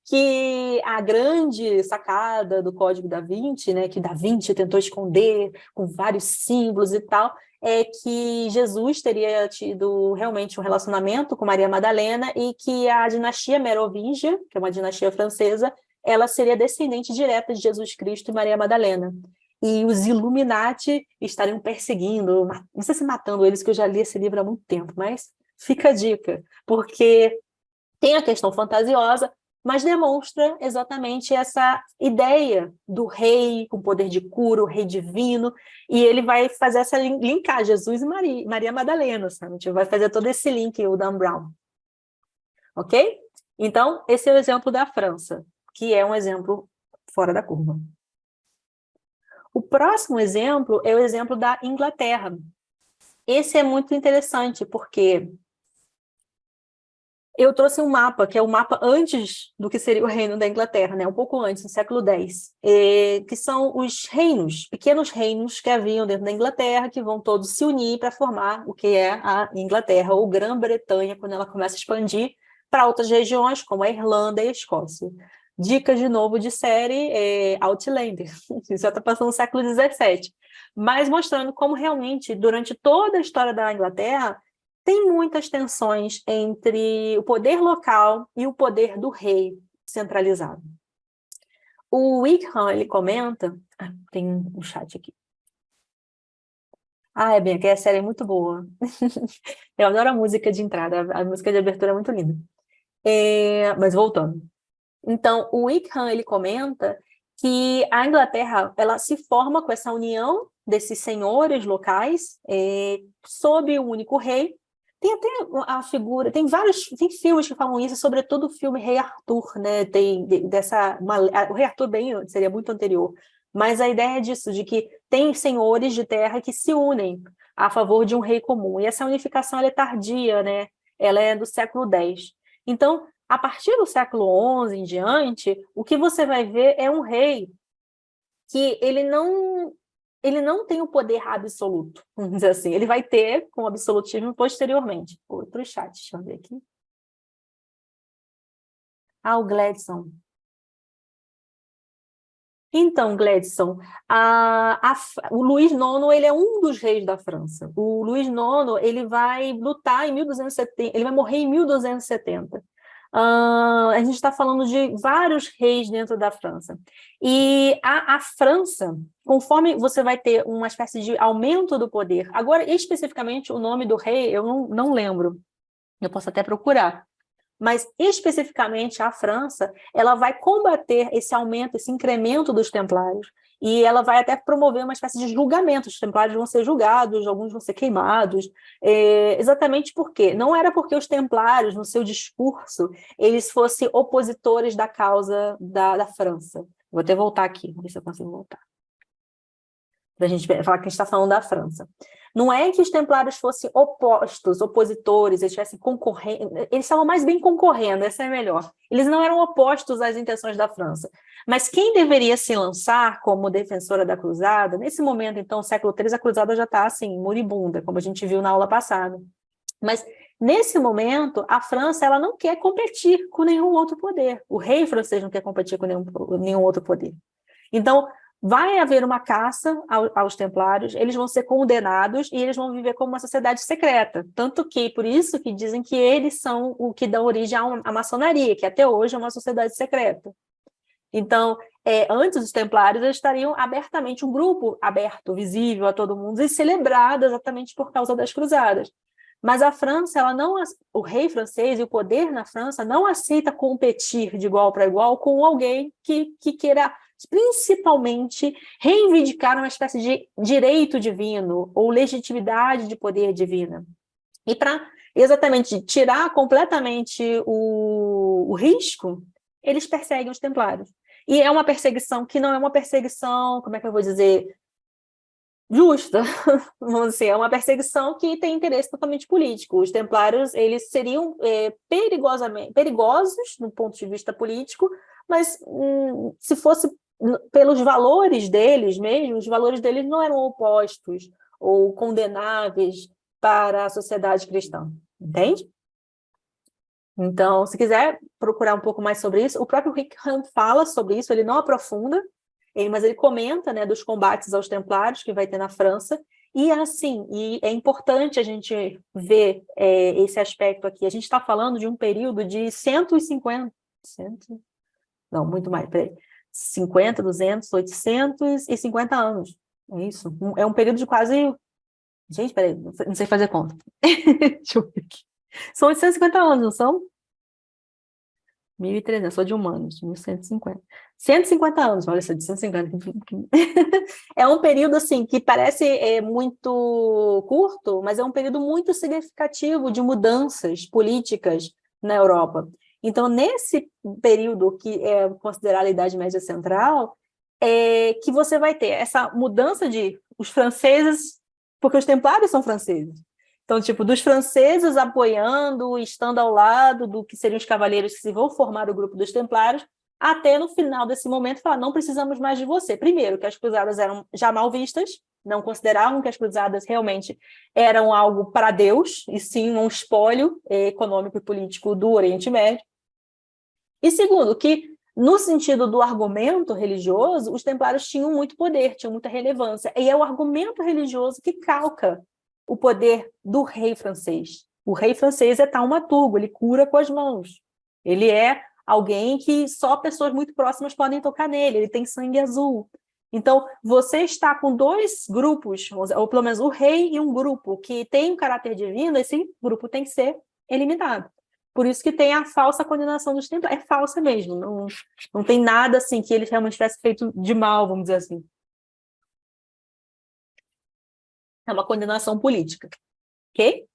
Que a grande sacada do Código da Vinci, né, que Da Vinci tentou esconder com vários símbolos e tal, é que Jesus teria tido realmente um relacionamento com Maria Madalena e que a dinastia merovingia, que é uma dinastia francesa, ela seria descendente direta de Jesus Cristo e Maria Madalena. E os Illuminati estariam perseguindo, não sei se matando eles, que eu já li esse livro há muito tempo, mas fica a dica, porque tem a questão fantasiosa, mas demonstra exatamente essa ideia do rei com poder de cura, o rei divino, e ele vai fazer essa linkar Jesus e Maria Madalena, sabe? A gente vai fazer todo esse link, o Dan Brown. Ok? Então, esse é o exemplo da França, que é um exemplo fora da curva. O próximo exemplo é o exemplo da Inglaterra. Esse é muito interessante, porque eu trouxe um mapa, que é o mapa antes do que seria o reino da Inglaterra, né? Um pouco antes, no século X, que são os reinos, pequenos reinos que haviam dentro da Inglaterra, que vão todos se unir para formar o que é a Inglaterra, ou Grã-Bretanha, quando ela começa a expandir para outras regiões, como a Irlanda e a Escócia. Dicas, de novo, de série Outlander, isso já está passando no século XVII, mas mostrando como realmente, durante toda a história da Inglaterra, tem muitas tensões entre o poder local e o poder do rei centralizado. O Wickham, ele comenta... tem um chat aqui. É bem, que a série é muito boa. Eu adoro a música de entrada, a música de abertura é muito linda. Mas voltando. Então, o Wickham, ele comenta que a Inglaterra ela se forma com essa união desses senhores locais sob um único rei. Tem até a figura, tem filmes que falam isso, sobretudo o filme Rei Arthur, né? O Rei Arthur seria muito anterior, mas a ideia é disso, de que tem senhores de terra que se unem a favor de um rei comum, e essa unificação ela é tardia, né? Ela é do século X. Então, a partir do século XI em diante, o que você vai ver é um rei que ele não tem o poder absoluto, vamos dizer assim. Ele vai ter com absolutismo posteriormente. Outro chat, deixa eu ver aqui. O Gladson. Então, Gladson, o Luís IX ele é um dos reis da França. O Luís IX ele vai lutar em 1270, ele vai morrer em 1270. A gente está falando de vários reis dentro da França. E a França, conforme você vai ter uma espécie de aumento do poder, agora, especificamente, o nome do rei, eu não lembro, eu posso até procurar, mas, especificamente, a França, ela vai combater esse aumento, esse incremento dos templários, e ela vai até promover uma espécie de julgamento. Os templários vão ser julgados, alguns vão ser queimados, exatamente porque não era porque os templários, no seu discurso, eles fossem opositores da causa da França. Vou até voltar aqui, vamos ver se eu consigo voltar. Para a gente falar que a gente está falando da França. Não é que os templários fossem opostos, opositores, eles estivessem concorrendo, eles estavam mais bem concorrendo, essa é melhor. Eles não eram opostos às intenções da França. Mas quem deveria se lançar como defensora da cruzada, nesse momento, então, século III, a cruzada já está, assim, moribunda, como a gente viu na aula passada. Mas, nesse momento, a França ela não quer competir com nenhum outro poder. O rei francês não quer competir com nenhum outro poder. Então, vai haver uma caça aos templários, eles vão ser condenados e eles vão viver como uma sociedade secreta. Tanto que, por isso que dizem que eles são o que dá origem à maçonaria, que até hoje é uma sociedade secreta. Então, antes dos templários, eles estariam abertamente, um grupo aberto, visível a todo mundo, e celebrado exatamente por causa das cruzadas. Mas a França, o rei francês e o poder na França não aceita competir de igual para igual com alguém que queira principalmente reivindicar uma espécie de direito divino ou legitimidade de poder divina. E para exatamente tirar completamente o risco, eles perseguem os templários. E é uma perseguição que não é uma perseguição, como é que eu vou dizer, justa, vamos dizer, é uma perseguição que tem interesse totalmente político. Os templários, eles seriam perigosos do ponto de vista político, mas se fosse pelos valores deles mesmo, os valores deles não eram opostos ou condenáveis para a sociedade cristã, entende? Então, se quiser procurar um pouco mais sobre isso, o próprio Rick Hunt fala sobre isso, ele não aprofunda, mas ele comenta, né, dos combates aos templários que vai ter na França, e assim, e é importante a gente ver esse aspecto aqui. A gente está falando de um período de 150, não, muito mais, peraí, 50, 200, 850 anos. É isso. É um período de quase... Gente, peraí, não sei fazer conta. Deixa eu ver aqui. São 850 anos, não são? 1.300, sou de humanos, 1.150. 150 anos, olha, de 150. É um período, assim, que parece muito curto, mas é um período muito significativo de mudanças políticas na Europa. Então, nesse período que é considerado a Idade Média Central, que você vai ter essa mudança de os franceses, porque os templários são franceses. Então, tipo, dos franceses apoiando, estando ao lado do que seriam os cavaleiros que se vão formar o grupo dos templários, até no final desse momento falar, não precisamos mais de você. Primeiro, que as cruzadas eram já mal vistas, não consideravam que as cruzadas realmente eram algo para Deus, e sim um espólio econômico e político do Oriente Médio. E segundo, que no sentido do argumento religioso, os templários tinham muito poder, tinham muita relevância. E é o argumento religioso que calca o poder do rei francês. O rei francês é taumaturgo, ele cura com as mãos. Ele é alguém que só pessoas muito próximas podem tocar nele, ele tem sangue azul. Então, você está com dois grupos, ou pelo menos o rei e um grupo que tem um caráter divino, esse grupo tem que ser eliminado. Por isso que tem a falsa condenação dos templários. É falsa mesmo, não tem nada assim que eles realmente tivessem feito de mal, vamos dizer assim. É uma condenação política, ok?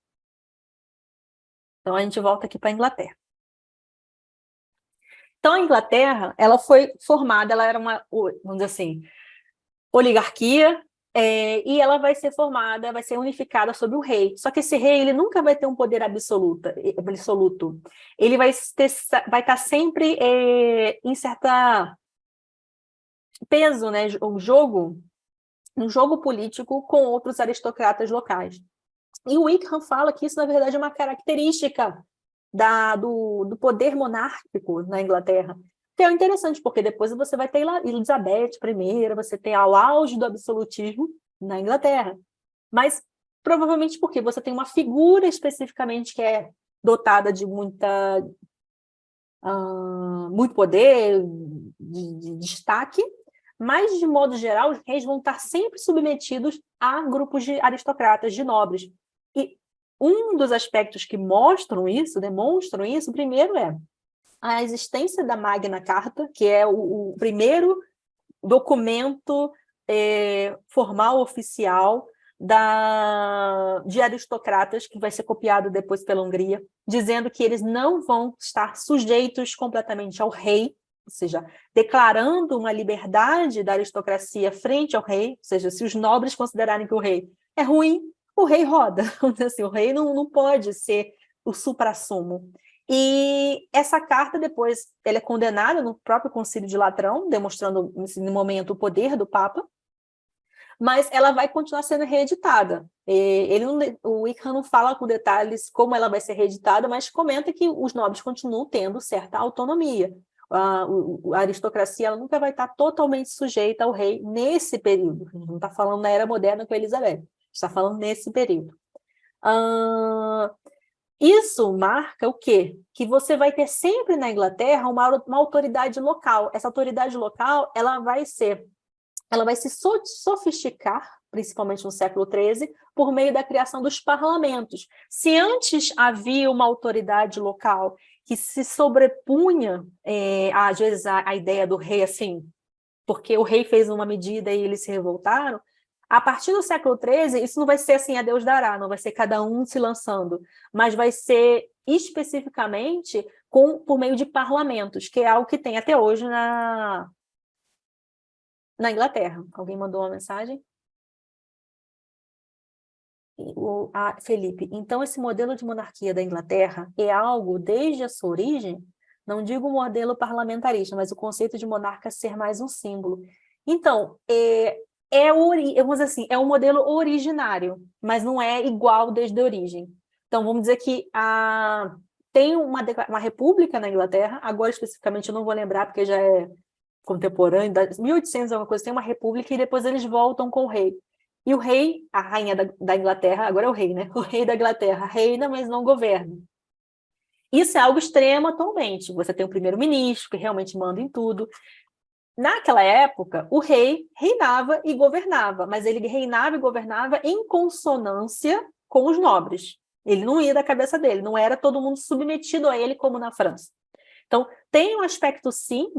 Então, a gente volta aqui para a Inglaterra. Então, a Inglaterra, ela foi formada, ela era uma, vamos dizer assim, oligarquia, e ela vai ser formada, vai ser unificada sob o rei. Só que esse rei, ele nunca vai ter um poder absoluto. Ele vai estar sempre em certa peso, né, um jogo político com outros aristocratas locais. E o Wickham fala que isso, na verdade, é uma característica do poder monárquico na Inglaterra. Que é interessante, porque depois você vai ter Elizabeth I, você tem o auge do absolutismo na Inglaterra. Mas, provavelmente, porque você tem uma figura especificamente que é dotada de muito poder, de destaque, mas, de modo geral, os reis vão estar sempre submetidos a grupos de aristocratas, de nobres. E um dos aspectos que demonstram isso, primeiro é a existência da Magna Carta, que é o primeiro documento formal, oficial, de aristocratas, que vai ser copiado depois pela Hungria, dizendo que eles não vão estar sujeitos completamente ao rei, ou seja, declarando uma liberdade da aristocracia frente ao rei, ou seja, se os nobres considerarem que o rei é ruim, o rei roda. Assim, o rei não pode ser o suprassumo. E essa carta, depois, ela é condenada no próprio Concílio de Latrão, demonstrando, no momento, o poder do Papa, mas ela vai continuar sendo reeditada. O Wickham não fala com detalhes como ela vai ser reeditada, mas comenta que os nobres continuam tendo certa autonomia. A aristocracia ela nunca vai estar totalmente sujeita ao rei nesse período. A gente não está falando na Era Moderna com Elizabeth, está falando nesse período. Isso marca o quê? Que você vai ter sempre na Inglaterra uma autoridade local. Essa autoridade local ela vai se sofisticar, principalmente no século XIII, por meio da criação dos parlamentos. Se antes havia uma autoridade local que se sobrepunha, às vezes, a ideia do rei, assim, porque o rei fez uma medida e eles se revoltaram, a partir do século XIII, isso não vai ser assim, a Deus dará, não vai ser cada um se lançando, mas vai ser especificamente por meio de parlamentos, que é algo que tem até hoje na Inglaterra. Alguém mandou uma mensagem? Felipe, então esse modelo de monarquia da Inglaterra é algo, desde a sua origem, não digo o modelo parlamentarista, mas o conceito de monarca ser mais um símbolo. Então, vamos dizer assim, é um modelo originário, mas não é igual desde a origem. Então, vamos dizer que tem uma república na Inglaterra, agora especificamente eu não vou lembrar, porque já é contemporâneo, 1800 alguma coisa, tem uma república e depois eles voltam com o rei. E o rei, a rainha da Inglaterra, agora é o rei, né? O rei da Inglaterra reina, mas não governa. Isso é algo extremo atualmente. Você tem um primeiro-ministro que realmente manda em tudo. Naquela época, o rei reinava e governava, mas ele reinava e governava em consonância com os nobres. Ele não ia da cabeça dele, não era todo mundo submetido a ele como na França. Então, tem um aspecto, sim,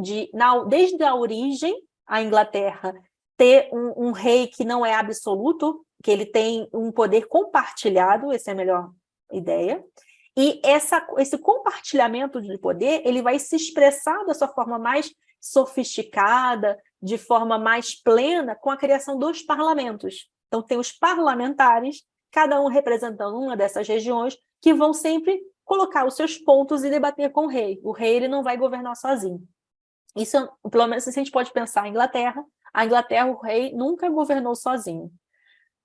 desde a origem, a Inglaterra ter um rei que não é absoluto, que ele tem um poder compartilhado, essa é a melhor ideia, e esse compartilhamento de poder, ele vai se expressar da sua forma mais sofisticada, de forma mais plena, com a criação dos parlamentos. Então, tem os parlamentares, cada um representando uma dessas regiões, que vão sempre colocar os seus pontos e debater com o rei. O rei ele não vai governar sozinho. Isso, pelo menos, se a gente pode pensar em Inglaterra, a Inglaterra, o rei nunca governou sozinho.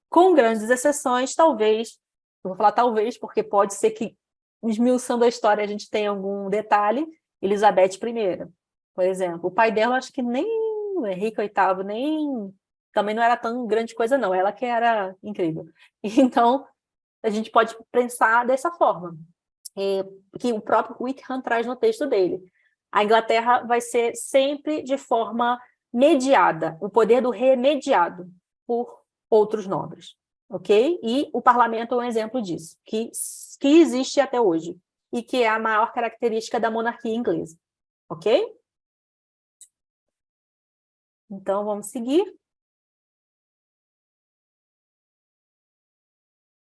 Com grandes exceções, talvez, eu vou falar talvez, porque pode ser que, esmiuçando a história, a gente tenha algum detalhe, Elizabeth I, por exemplo. O pai dela, acho que nem o Henrique VIII, também não era tão grande coisa, não. Ela que era incrível. Então, a gente pode pensar dessa forma. Que o próprio Wickham traz no texto dele. A Inglaterra vai ser sempre de forma mediada, o poder do rei é mediado por outros nobres, ok? E o parlamento é um exemplo disso, que existe até hoje, e que é a maior característica da monarquia inglesa, ok? Então, vamos seguir.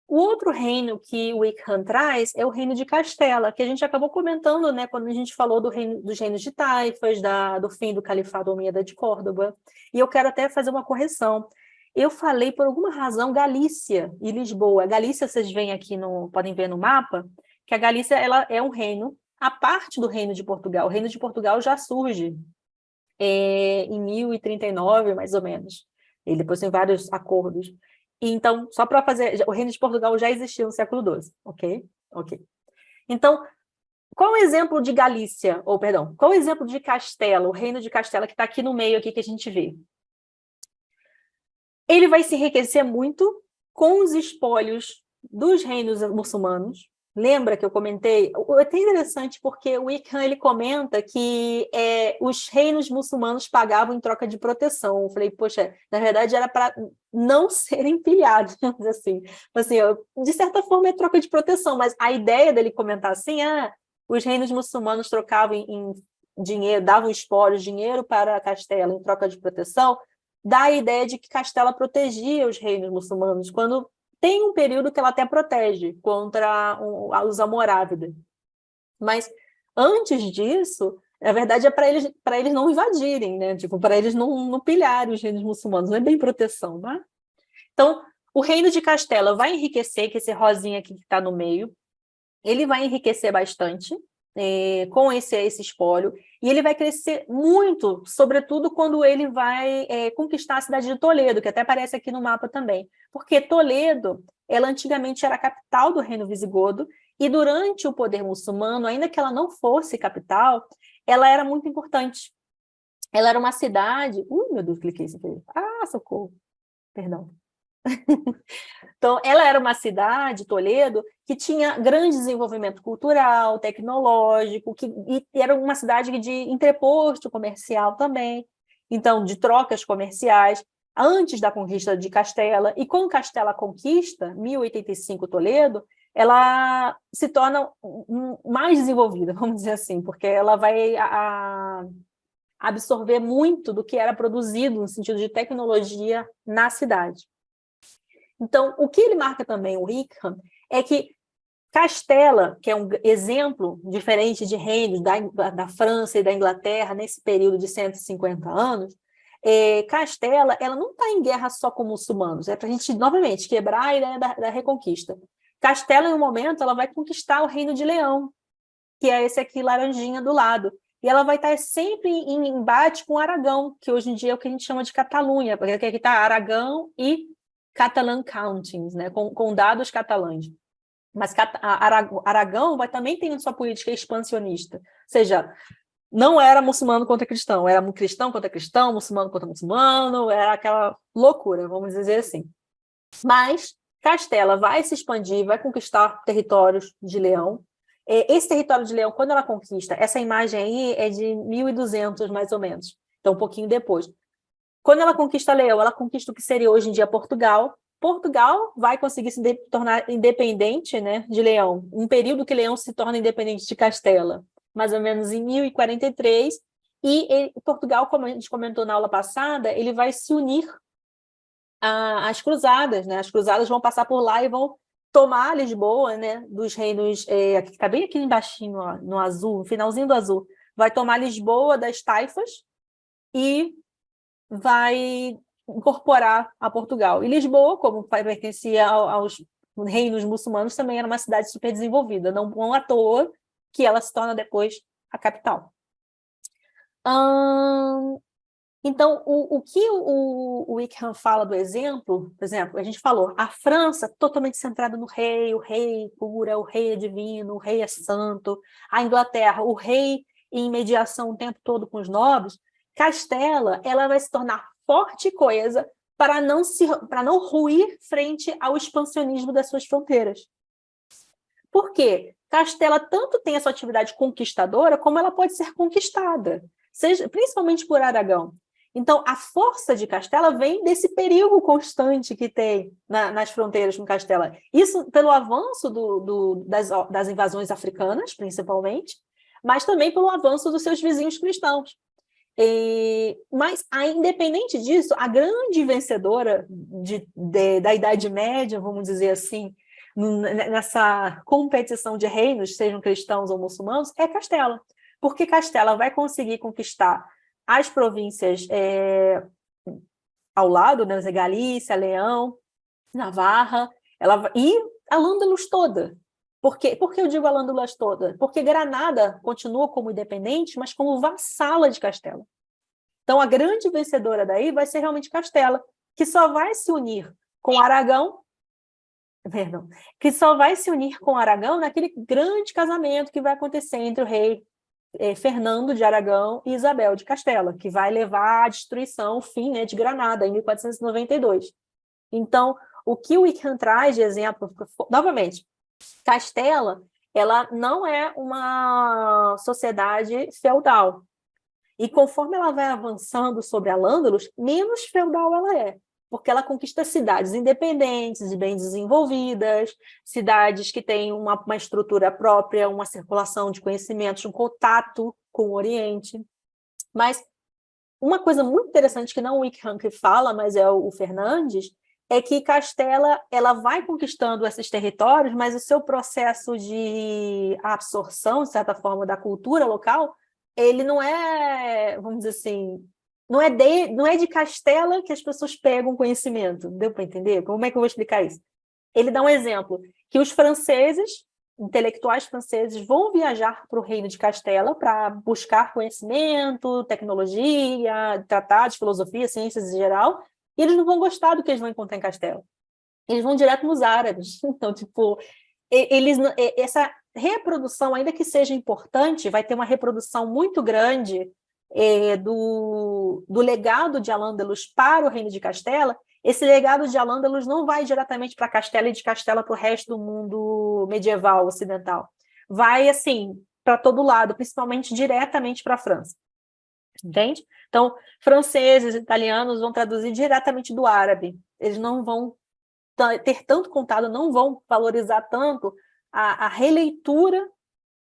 O outro reino que o Wickham traz é o reino de Castela, que a gente acabou comentando, né, quando a gente falou dos reinos de Taifas, do fim do Califado Omíada de Córdoba. E eu quero até fazer uma correção. Eu falei, por alguma razão, Galícia e Lisboa. Galícia, vocês veem aqui, podem ver no mapa, que a Galícia ela é um reino, a parte do reino de Portugal. O reino de Portugal já surge em 1039, mais ou menos. E depois tem vários acordos. Então, só para fazer... O reino de Portugal já existia no século XII, ok? Ok. Então, qual o exemplo de Galícia? Qual o exemplo de Castela, o reino de Castela, que está aqui no meio, aqui que a gente vê? Ele vai se enriquecer muito com os espólios dos reinos muçulmanos. Lembra que eu comentei? É até interessante porque o Wickham ele comenta que os reinos muçulmanos pagavam em troca de proteção. Eu falei, poxa, na verdade era para não serem pilhados, assim. Assim, de certa forma é troca de proteção, mas a ideia dele comentar assim, os reinos muçulmanos trocavam em dinheiro, davam espólios, dinheiro para Castela em troca de proteção, dá a ideia de que Castela protegia os reinos muçulmanos, quando tem um período que ela até protege contra os almorávides. Mas antes disso, na verdade, é para eles não invadirem, né? Tipo, para eles não pilharem os reinos muçulmanos, não é bem proteção, né? Então, o reino de Castela vai enriquecer, que esse rosinha aqui que está no meio, ele vai enriquecer bastante com esse espólio, e ele vai crescer muito, sobretudo quando ele vai conquistar a cidade de Toledo, que até aparece aqui no mapa também, porque Toledo, ela antigamente era a capital do reino visigodo, e durante o poder muçulmano, ainda que ela não fosse capital, ela era muito importante. Ela era uma cidade... meu Deus, cliquei sem querer. Socorro. Perdão. Então, ela era uma cidade, Toledo, que tinha grande desenvolvimento cultural, tecnológico, e era uma cidade de entreposto comercial também, então, de trocas comerciais, antes da conquista de Castela, e com Castela conquista, 1085 Toledo, ela se torna mais desenvolvida, vamos dizer assim, porque ela vai absorver muito do que era produzido no sentido de tecnologia na cidade. Então, o que ele marca também, o Wickham, é que Castela, que é um exemplo diferente de reinos da França e da Inglaterra nesse período de 150 anos, Castela ela não está em guerra só com muçulmanos, é para a gente, novamente, quebrar a ideia da reconquista. Castela, em um momento, ela vai conquistar o Reino de Leão, que é esse aqui, laranjinha do lado, e ela vai estar sempre em embate com Aragão, que hoje em dia é o que a gente chama de Catalunha, porque aqui está Aragão e Catalan Countings, né, condados catalães. Mas Aragão também tem sua política expansionista, ou seja, não era muçulmano contra cristão, era cristão contra cristão, muçulmano contra muçulmano, era aquela loucura, vamos dizer assim. Mas Castela vai se expandir, vai conquistar territórios de Leão. Esse território de Leão, quando ela conquista, essa imagem aí é de 1200, mais ou menos, então um pouquinho depois. Quando ela conquista Leão, ela conquista o que seria hoje em dia Portugal. Portugal vai conseguir se tornar independente, né, de Leão. Um período que Leão se torna independente de Castela, mais ou menos em 1043. E Portugal, como a gente comentou na aula passada, ele vai se unir às cruzadas, né? As cruzadas vão passar por lá e vão tomar Lisboa, né, dos reinos... aqui está bem aqui embaixo, no azul, no finalzinho do azul. Vai tomar Lisboa das taifas e vai incorporar a Portugal. E Lisboa, como pertencia aos reinos muçulmanos, também era uma cidade super desenvolvida, não à toa que ela se torna depois a capital. Então, o que o Wickham fala do exemplo, por exemplo, a gente falou, a França totalmente centrada no rei, o rei cura, o rei é divino, o rei é santo, a Inglaterra, o rei em mediação o tempo todo com os nobres. Castela, ela vai se tornar forte e coesa para não ruir frente ao expansionismo das suas fronteiras. Por quê? Castela tanto tem a sua atividade conquistadora, como ela pode ser conquistada, principalmente por Aragão. Então, a força de Castela vem desse perigo constante que tem nas fronteiras com Castela. Isso pelo avanço das invasões africanas, principalmente, mas também pelo avanço dos seus vizinhos cristãos. Mas, independente disso, a grande vencedora da Idade Média, vamos dizer assim, nessa competição de reinos, sejam cristãos ou muçulmanos, é Castela. Porque Castela vai conseguir conquistar as províncias ao lado, né, Galícia, Leão, Navarra, e Al-Ándalus toda. Por que eu digo Al-Ándalus toda? Porque Granada continua como independente, mas como vassala de Castela. Então, a grande vencedora daí vai ser realmente Castela, que só vai se unir com Aragão, naquele grande casamento que vai acontecer entre o rei Fernando de Aragão e Isabel de Castela, que vai levar à destruição, o fim, né, de Granada, em 1492. Então, o que o Wickham traz de exemplo, novamente, Castela, ela não é uma sociedade feudal. E conforme ela vai avançando sobre Al-Ándalus, menos feudal ela é. porque ela conquista cidades independentes e bem desenvolvidas, cidades que têm uma estrutura própria, uma circulação de conhecimentos, um contato com o Oriente. Mas uma coisa muito interessante que não o Wickham fala, mas é o Fernandes, é que Castela ela vai conquistando esses territórios, mas o seu processo de absorção, de certa forma, da cultura local, ele não é, vamos dizer assim, não é de Castela que as pessoas pegam conhecimento. Deu para entender? Como é que eu vou explicar isso? Ele dá um exemplo, que os franceses, intelectuais franceses, vão viajar para o reino de Castela para buscar conhecimento, tecnologia, tratados, filosofia, ciências em geral, e eles não vão gostar do que eles vão encontrar em Castela. Eles vão direto nos árabes. Então, tipo, essa reprodução, ainda que seja importante, vai ter uma reprodução muito grande do legado de Al-Ándalus para o reino de Castela. Esse legado de Al-Ándalus não vai diretamente para Castela e de Castela para o resto do mundo medieval ocidental. Vai, assim, para todo lado, principalmente diretamente para a França. Entende? Então, franceses, italianos vão traduzir diretamente do árabe. Eles não vão ter tanto contato, não vão valorizar tanto a releitura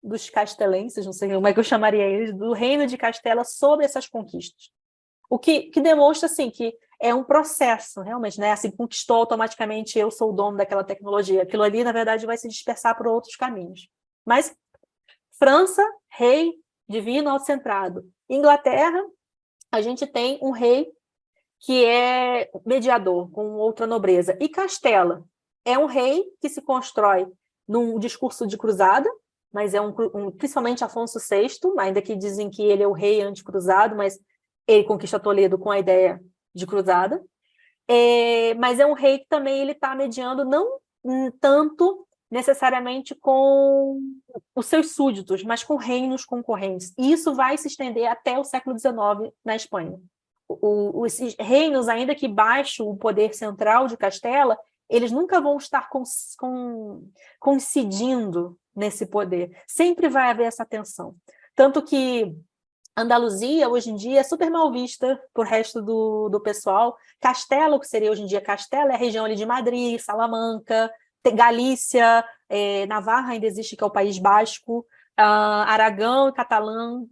dos castelenses, não sei como é que eu chamaria eles, do reino de Castela sobre essas conquistas. O que demonstra, assim, que é um processo, realmente, né? Assim, conquistou automaticamente, eu sou o dono daquela tecnologia. Aquilo ali, na verdade, vai se dispersar por outros caminhos. Mas França, rei divino autocentrado. Inglaterra, a gente tem um rei que é mediador com outra nobreza. E Castela é um rei que se constrói num discurso de cruzada, mas é principalmente Afonso VI, ainda que dizem que ele é o rei anticruzado, mas ele conquista Toledo com a ideia de cruzada. Mas é um rei que também ele está mediando não tanto necessariamente com os seus súditos, mas com reinos concorrentes. E isso vai se estender até o século XIX na Espanha. Esses reinos, ainda que baixo o poder central de Castela, eles nunca vão estar coincidindo nesse poder. Sempre vai haver essa tensão. Tanto que Andaluzia, hoje em dia, é super mal vista por resto do pessoal. Castela, o que seria hoje em dia Castela, é a região ali de Madrid, Salamanca, Galícia, Navarra ainda existe, que é o País Basco, Aragão e Catalã,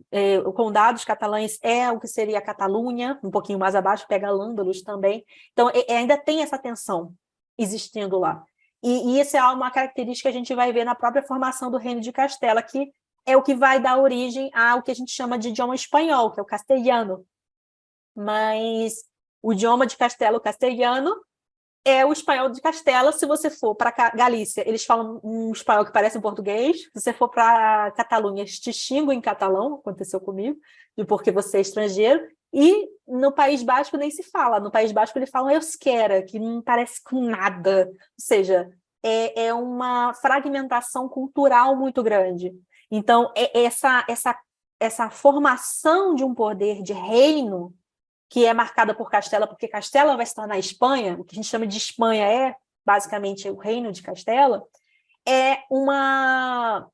o condados catalães é o que seria a Catalunha, um pouquinho mais abaixo, pega Al-Ándalus também. Então, ainda tem essa tensão existindo lá. E essa é uma característica que a gente vai ver na própria formação do Reino de Castela, que é o que vai dar origem ao que a gente chama de idioma espanhol, que é o castelhano. Mas o idioma de Castela, o castelhano, é o espanhol de Castela. Se você for para Galícia, eles falam um espanhol que parece um português. Se você for para Catalunha, eles te xingam em catalão, aconteceu comigo, porque você é estrangeiro. E no País Basco nem se fala. No País Basco eles falam euskera, que não parece com nada. Ou seja, é uma fragmentação cultural muito grande. Então, essa formação de um poder de reino que é marcada por Castela, porque Castela vai se tornar Espanha, o que a gente chama de Espanha é basicamente o reino de Castela, uma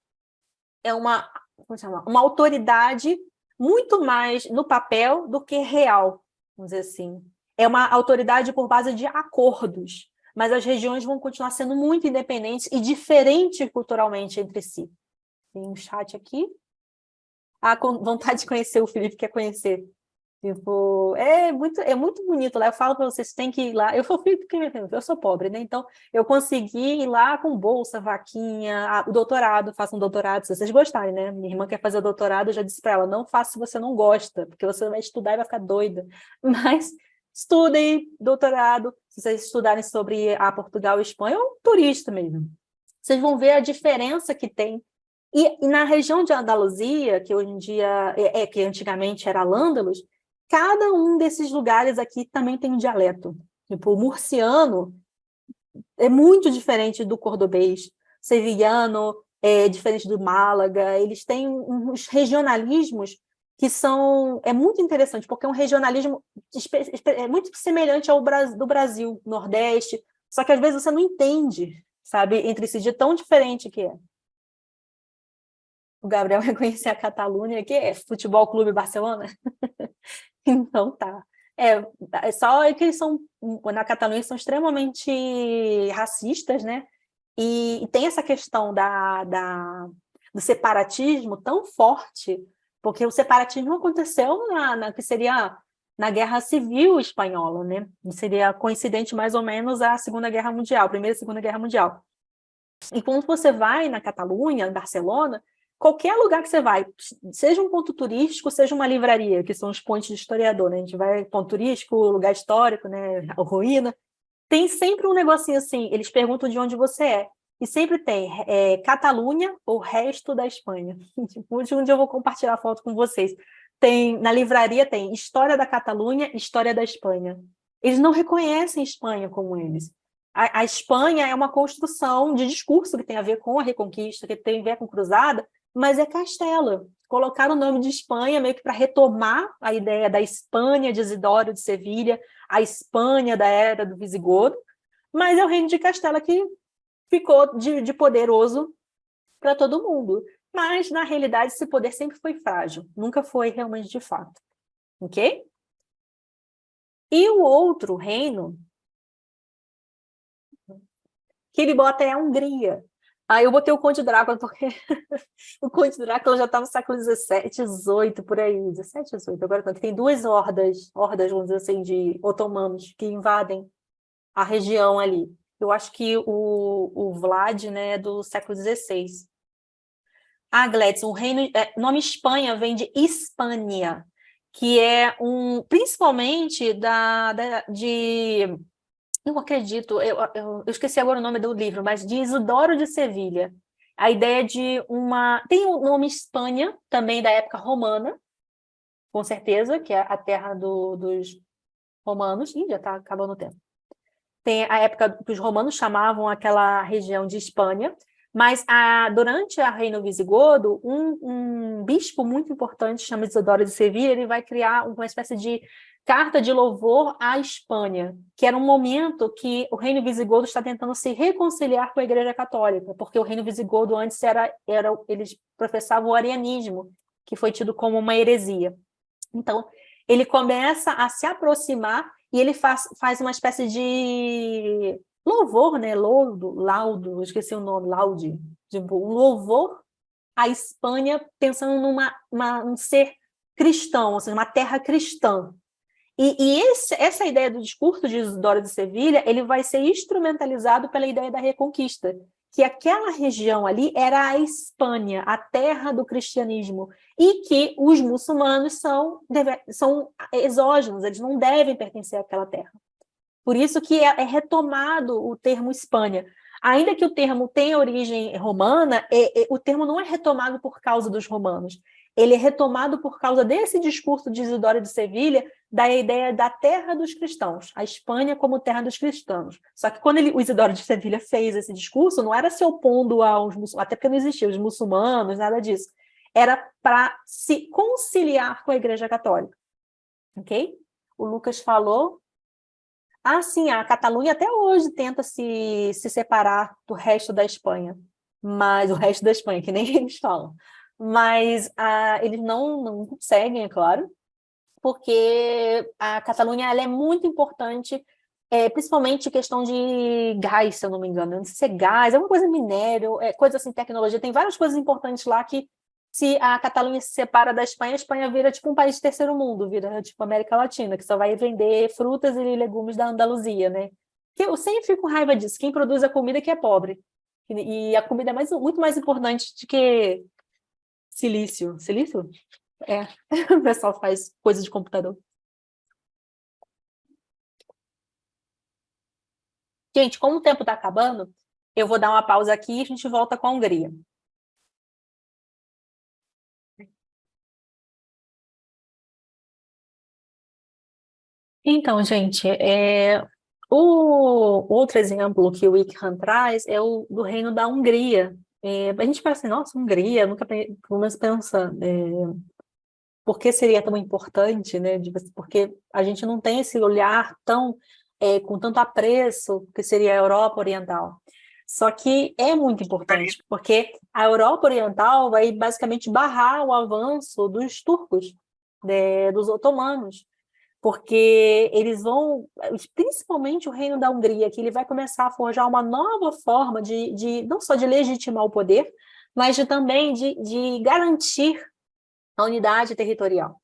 autoridade muito mais no papel do que real, vamos dizer assim. É uma autoridade por base de acordos, mas as regiões vão continuar sendo muito independentes e diferentes culturalmente entre si. Tem um chat aqui. Com vontade de conhecer o Felipe, quer conhecer. Tipo, é muito bonito lá. Eu falo para vocês, tem que ir lá. Eu sou filho porque eu sou pobre, né? Então, eu consegui ir lá com bolsa, vaquinha, o doutorado, faço um doutorado, se vocês gostarem, né? Minha irmã quer fazer doutorado, eu já disse para ela, não faça se você não gosta, porque você vai estudar e vai ficar doida. Mas estudem doutorado, se vocês estudarem sobre a Portugal e Espanha, ou turista mesmo. Vocês vão ver a diferença que tem. E na região de Andaluzia, que hoje em dia, que antigamente era Al-Ándalus, cada um desses lugares aqui também tem um dialeto. Tipo, o murciano é muito diferente do cordobês, sevillano é diferente do Málaga, eles têm uns regionalismos que é muito interessante, porque é um regionalismo muito semelhante ao do Brasil, Nordeste, só que às vezes você não entende, sabe, entre si, de tão diferente que é. O Gabriel vai conhecer a Catalunha, que é Futebol Clube Barcelona. Então tá. É só que eles são, na Catalunha, são extremamente racistas, né? E tem essa questão do separatismo tão forte, porque o separatismo aconteceu que seria na Guerra Civil Espanhola, né? Seria coincidente mais ou menos à Segunda Guerra Mundial, Primeira e Segunda Guerra Mundial. E quando você vai na Catalunha, em Barcelona, qualquer lugar que você vai, seja um ponto turístico, seja uma livraria, que são os pontos de historiador, né? A gente vai ponto turístico, lugar histórico, né? A ruína, tem sempre um negocinho assim, eles perguntam de onde você é. E sempre tem Catalunha ou resto da Espanha. Tipo, de onde eu vou compartilhar a foto com vocês. Na livraria tem História da Catalunha, História da Espanha. Eles não reconhecem Espanha como eles. A Espanha é uma construção de discurso que tem a ver com a Reconquista, que tem a ver com Cruzada, mas é Castela. Colocaram o nome de Espanha meio que para retomar a ideia da Espanha de Isidoro de Sevilha, a Espanha da era do Visigodo, mas é o reino de Castela que ficou de poderoso para todo mundo. Mas, na realidade, esse poder sempre foi frágil, nunca foi realmente de fato. Ok? E o outro reino que ele bota é a Hungria. Aí eu botei o Conde Drácula, porque o Conde Drácula já está no século XVII, XVIII, por aí, 17, XVIII, agora tem duas hordas, vamos dizer assim, de otomanos que invadem a região ali. Eu acho que o Vlad, né, é do século XVI. Gladys, o reino, nome Espanha vem de Hispânia, que é principalmente eu acredito, eu esqueci agora o nome do livro, mas de Isidoro de Sevilha. A ideia de uma... Tem o nome Espanha, também da época romana, com certeza, que é a terra dos romanos. Ih, já está acabando o tempo. Tem a época que os romanos chamavam aquela região de Espanha, mas durante a Reino Visigodo, um bispo muito importante, chama Isidoro de Sevilha, ele vai criar uma espécie de carta de louvor à Espanha, que era um momento que o Reino Visigodo está tentando se reconciliar com a Igreja Católica, porque o Reino Visigodo antes eles professavam o arianismo, que foi tido como uma heresia. Então, ele começa a se aproximar e ele faz uma espécie de louvor, né? Laudo, esqueci o nome, laude, tipo, um louvor à Espanha, pensando num ser cristão, ou seja, uma terra cristã. E essa ideia do discurso de Isidoro de Sevilha, ele vai ser instrumentalizado pela ideia da Reconquista, que aquela região ali era a Espanha, a terra do cristianismo, e que os muçulmanos são exógenos, eles não devem pertencer àquela terra. Por isso que é retomado o termo Espanha. Ainda que o termo tenha origem romana, o termo não é retomado por causa dos romanos. Ele é retomado por causa desse discurso de Isidoro de Sevilha, da ideia da terra dos cristãos, a Espanha como terra dos cristãos. Só que quando o Isidoro de Sevilha fez esse discurso, não era se opondo aos muçulmanos, até porque não existiam os muçulmanos, nada disso. Era para se conciliar com a Igreja Católica. Ok? O Lucas falou... sim, a Catalunha até hoje tenta se separar do resto da Espanha, mas o resto da Espanha, que nem eles falam. Mas eles não conseguem, é claro, porque a Catalunha ela é muito importante, principalmente questão de gás, se eu não me engano. Não sei se é gás, é uma coisa minério, coisa assim, tecnologia. Tem várias coisas importantes lá que, se a Catalunha se separa da Espanha, a Espanha vira tipo um país de terceiro mundo, vira tipo América Latina, que só vai vender frutas e legumes da Andaluzia, né? Que eu sempre fico com raiva disso. Quem produz a comida que é pobre. E a comida é muito mais importante do que silício. Silício? É. O pessoal faz coisa de computador. Gente, como o tempo está acabando, eu vou dar uma pausa aqui e a gente volta com a Hungria. Então, gente, o outro exemplo que o Wickham traz é o do Reino da Hungria. A gente pensa assim, nossa, Hungria, nunca pelo menos pensa, por que seria tão importante, né? Porque a gente não tem esse olhar com tanto apreço que seria a Europa Oriental. Só que é muito importante, porque a Europa Oriental vai basicamente barrar o avanço dos turcos, dos otomanos. porque eles vão, principalmente o Reino da Hungria, que ele vai começar a forjar uma nova forma não só de legitimar o poder, mas também de garantir a unidade territorial.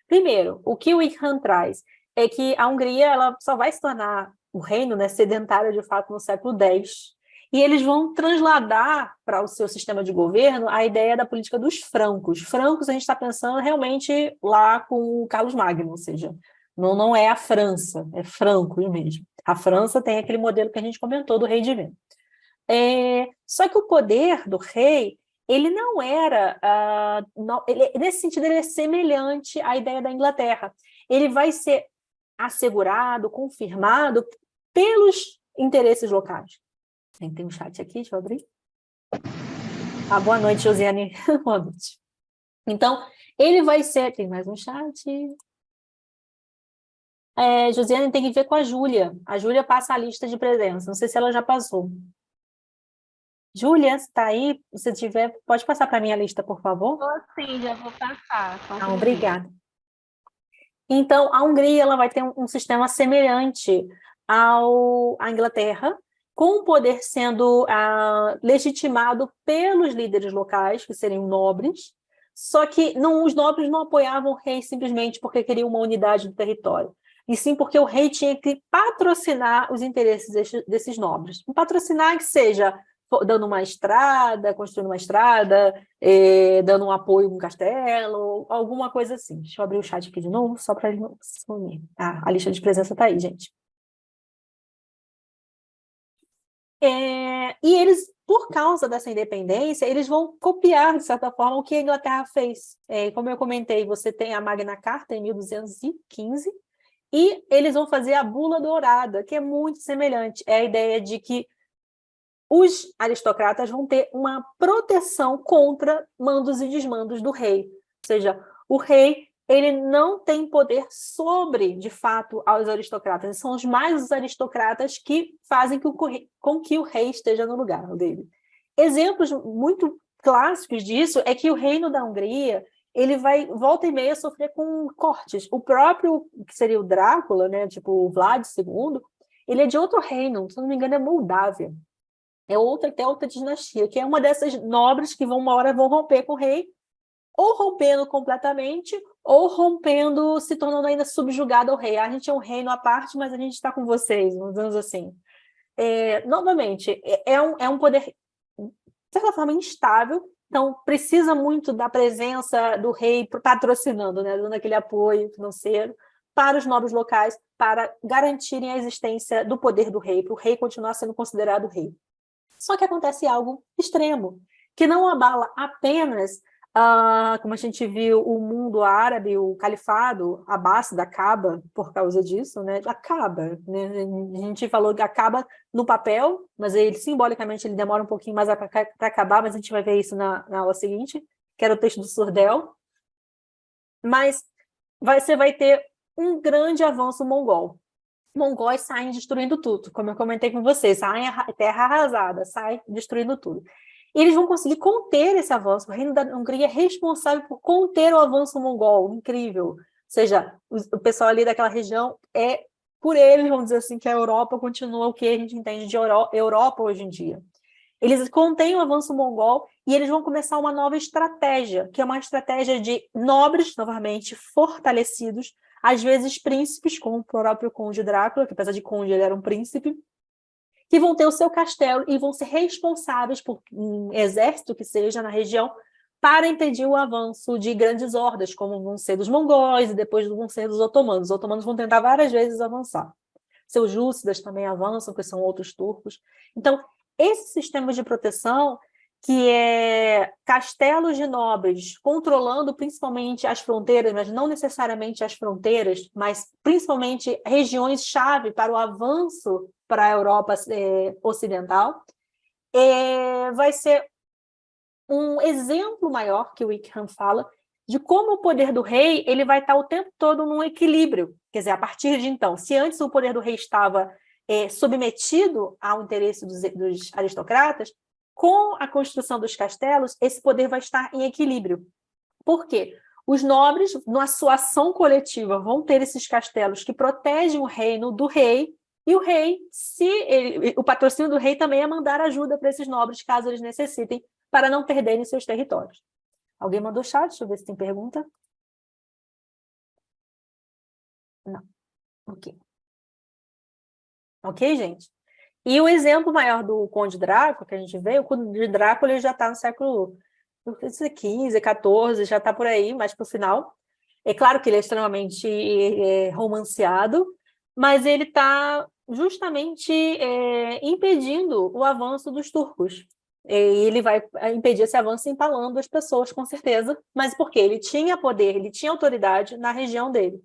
Primeiro, o que o Wickham traz é que a Hungria ela só vai se tornar o reino, né, sedentário de fato no século X, e eles vão transladar para o seu sistema de governo a ideia da política dos francos. Francos, a gente está pensando realmente lá com o Carlos Magno, ou seja, não é a França, é francos mesmo. A França tem aquele modelo que a gente comentou do rei divino. Só que o poder do rei ele não era, nesse sentido, ele é semelhante à ideia da Inglaterra. Ele vai ser assegurado, confirmado pelos interesses locais. Tem um chat aqui, deixa eu abrir. Boa noite, Josiane. Boa noite. Então, ele vai ser... Tem mais um chat. Josiane tem que ver com a Júlia. A Júlia passa a lista de presença. Não sei se ela já passou. Júlia, você está aí? Se tiver, pode passar para mim a lista, por favor? Sim, já vou passar. Obrigada. Então, a Hungria ela vai ter um sistema semelhante à Inglaterra, com o poder sendo legitimado pelos líderes locais, que seriam nobres, só que os nobres não apoiavam o rei simplesmente porque queriam uma unidade do território, e sim porque o rei tinha que patrocinar os interesses desses nobres. Patrocinar que seja dando uma estrada, construindo uma estrada, dando um apoio a um castelo, alguma coisa assim. Deixa eu abrir o chat aqui de novo, só para ele não sumir. A lista de presença está aí, gente. E eles, por causa dessa independência, eles vão copiar, de certa forma, o que a Inglaterra fez. Como eu comentei, você tem a Magna Carta em 1215, e eles vão fazer a Bula Dourada, que é muito semelhante. É a ideia de que os aristocratas vão ter uma proteção contra mandos e desmandos do rei. Ou seja, o rei ele não tem poder sobre, de fato, aos aristocratas. São os aristocratas que fazem com que o rei esteja no lugar dele. Exemplos muito clássicos disso é que o reino da Hungria ele vai, volta e meia, sofrer com cortes. O próprio, que seria o Drácula, né, tipo o Vlad II, ele é de outro reino, se não me engano é Moldávia. É outra dinastia, que é uma dessas nobres que uma hora vão romper com o rei, ou rompendo completamente, ou rompendo, se tornando ainda subjugado ao rei. A gente é um reino à parte, mas a gente está com vocês, uns anos assim. Novamente, é um poder, de certa forma, instável, então precisa muito da presença do rei patrocinando, né, dando aquele apoio financeiro para os nobres locais, para garantirem a existência do poder do rei, para o rei continuar sendo considerado rei. Só que acontece algo extremo, que não abala apenas, como a gente viu, o mundo árabe, o califado abássida acaba por causa disso, né? Acaba, né? A gente falou que acaba no papel, mas ele simbolicamente ele demora um pouquinho mais para acabar, mas a gente vai ver isso na aula seguinte, que era o texto do Surdel. Mas você vai ter um grande avanço mongol. Mongóis saem destruindo tudo, como eu comentei com vocês, saem terra arrasada, saem destruindo tudo. E eles vão conseguir conter esse avanço. O reino da Hungria é responsável por conter o avanço mongol, incrível. Ou seja, o pessoal ali daquela região, por eles, vamos dizer assim, que a Europa continua o que a gente entende de Europa hoje em dia. Eles contêm o avanço mongol e eles vão começar uma nova estratégia, que é uma estratégia de nobres, novamente, fortalecidos, às vezes príncipes, como o próprio Conde Drácula, que apesar de conde ele era um príncipe, que vão ter o seu castelo e vão ser responsáveis por um exército que seja na região para impedir o avanço de grandes hordas, como vão ser dos mongóis e depois vão ser dos otomanos. Os otomanos vão tentar várias vezes avançar. Seus jússidas também avançam, que são outros turcos. Então, esse sistema de proteção, que é castelos de nobres controlando principalmente as fronteiras, mas não necessariamente as fronteiras, mas principalmente regiões-chave para o avanço para a Europa ocidental, vai ser um exemplo maior que o Wickham fala de como o poder do rei ele vai estar o tempo todo num equilíbrio. Quer dizer, a partir de então, se antes o poder do rei estava submetido ao interesse dos aristocratas, com a construção dos castelos, esse poder vai estar em equilíbrio. Por quê? Os nobres, na sua ação coletiva, vão ter esses castelos que protegem o reino do rei, e o rei, o patrocínio do rei também é mandar ajuda para esses nobres, caso eles necessitem, para não perderem seus territórios. Alguém mandou chat? Deixa eu ver se tem pergunta. Não. Ok. Ok, gente? E o exemplo maior do Conde Drácula, que a gente vê, o Conde Drácula ele já está no século XV, XIV, já está por aí, mais para o final. É claro que ele é extremamente romanceado, mas ele está justamente impedindo o avanço dos turcos. E ele vai impedir esse avanço empalando as pessoas, com certeza. Mas por quê? Ele tinha poder, ele tinha autoridade na região dele.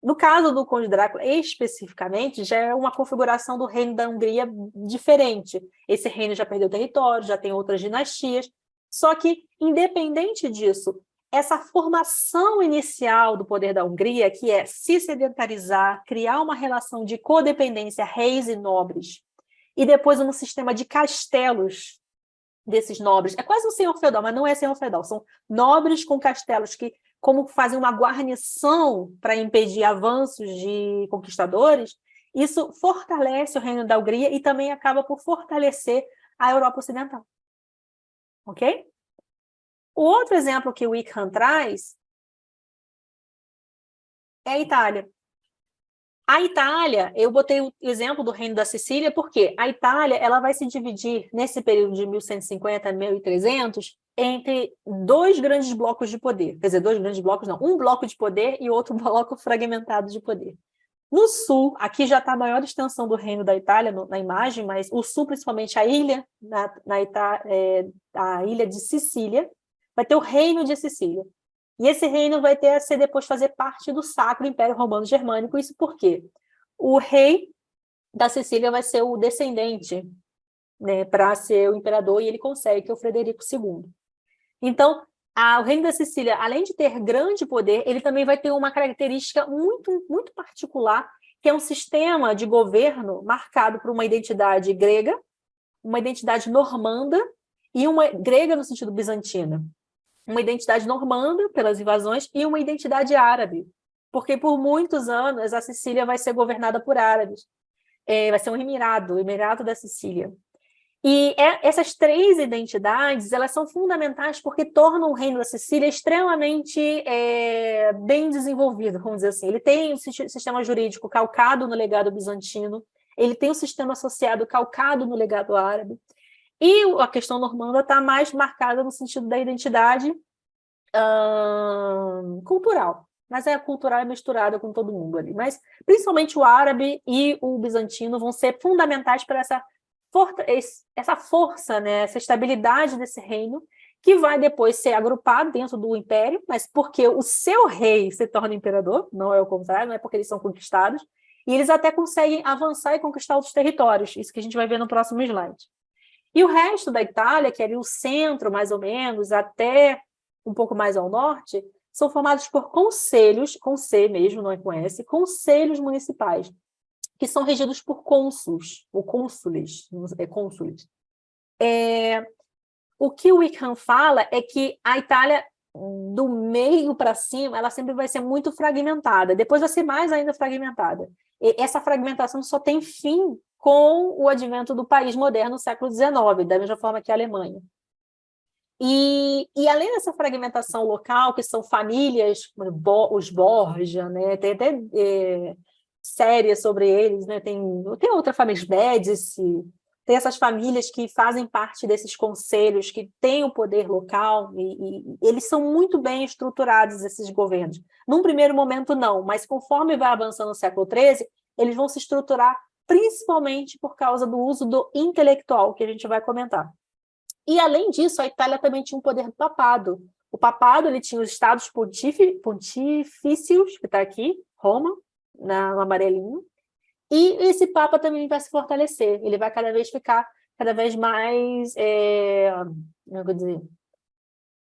No caso do Conde Drácula, especificamente, já é uma configuração do reino da Hungria diferente. Esse reino já perdeu território, já tem outras dinastias. Só que, independente disso, essa formação inicial do poder da Hungria, que é se sedentarizar, criar uma relação de codependência reis e nobres, e depois um sistema de castelos desses nobres, é quase um senhor feudal, mas não é senhor feudal, são nobres com castelos que, como fazem uma guarnição para impedir avanços de conquistadores, isso fortalece o reino da Hungria e também acaba por fortalecer a Europa Ocidental. Ok? O outro exemplo que o Wickham traz é a Itália. A Itália, eu botei o exemplo do Reino da Sicília, porque a Itália ela vai se dividir, nesse período de 1150 a 1300, entre dois grandes blocos de poder. Quer dizer, dois grandes blocos não, um bloco de poder e outro bloco fragmentado de poder. No sul, aqui já está a maior extensão do Reino da Itália na imagem, mas o sul, principalmente a ilha, a ilha de Sicília, vai ter o Reino de Sicília. E esse reino vai ter a ser depois fazer parte do Sacro Império Romano Germânico. Isso por quê? O rei da Sicília vai ser o descendente, né, para ser o imperador, e ele consegue, que é o Frederico II. Então, o reino da Sicília, além de ter grande poder, ele também vai ter uma característica muito, muito particular, que é um sistema de governo marcado por uma identidade grega, uma identidade normanda, e uma grega no sentido bizantina. Uma identidade normanda pelas invasões e uma identidade árabe, porque por muitos anos a Sicília vai ser governada por árabes, vai ser um emirado, o Emirado da Sicília. E essas três identidades, elas são fundamentais porque tornam o Reino da Sicília extremamente bem desenvolvido, vamos dizer assim. Ele tem um sistema jurídico calcado no legado bizantino, ele tem um sistema associado calcado no legado árabe, e a questão normanda está mais marcada no sentido da identidade cultural. Mas a cultural é misturada com todo mundo ali. Mas, principalmente, o árabe e o bizantino vão ser fundamentais para essa força, né, essa estabilidade desse reino, que vai depois ser agrupado dentro do império, mas porque o seu rei se torna imperador, não é o contrário, não é porque eles são conquistados, e eles até conseguem avançar e conquistar outros territórios, isso que a gente vai ver no próximo slide. E o resto da Itália, que é ali o centro, mais ou menos, até um pouco mais ao norte, são formados por conselhos, com C mesmo, não é com S, conselhos municipais, que são regidos por cônsules, ou cônsules, cônsules. O que o Wickham fala é que a Itália, do meio para cima, ela sempre vai ser muito fragmentada, depois vai ser mais ainda fragmentada. E essa fragmentação só tem fim com o advento do país moderno no século XIX, da mesma forma que a Alemanha. E além dessa fragmentação local, que são famílias, os Borgia, né? Tem até séries sobre eles, né? Tem outra família, os Médici, tem essas famílias que fazem parte desses conselhos, que têm o poder local, e eles são muito bem estruturados, esses governos. Num primeiro momento, não, mas conforme vai avançando no século XIII, eles vão se estruturar principalmente por causa do uso do intelectual, que a gente vai comentar. E, além disso, a Itália também tinha um poder do papado. O papado ele tinha os estados pontifícios, que está aqui, Roma, no amarelinho, e esse papa também vai se fortalecer. Ele vai ficar cada vez mais... como eu dizer?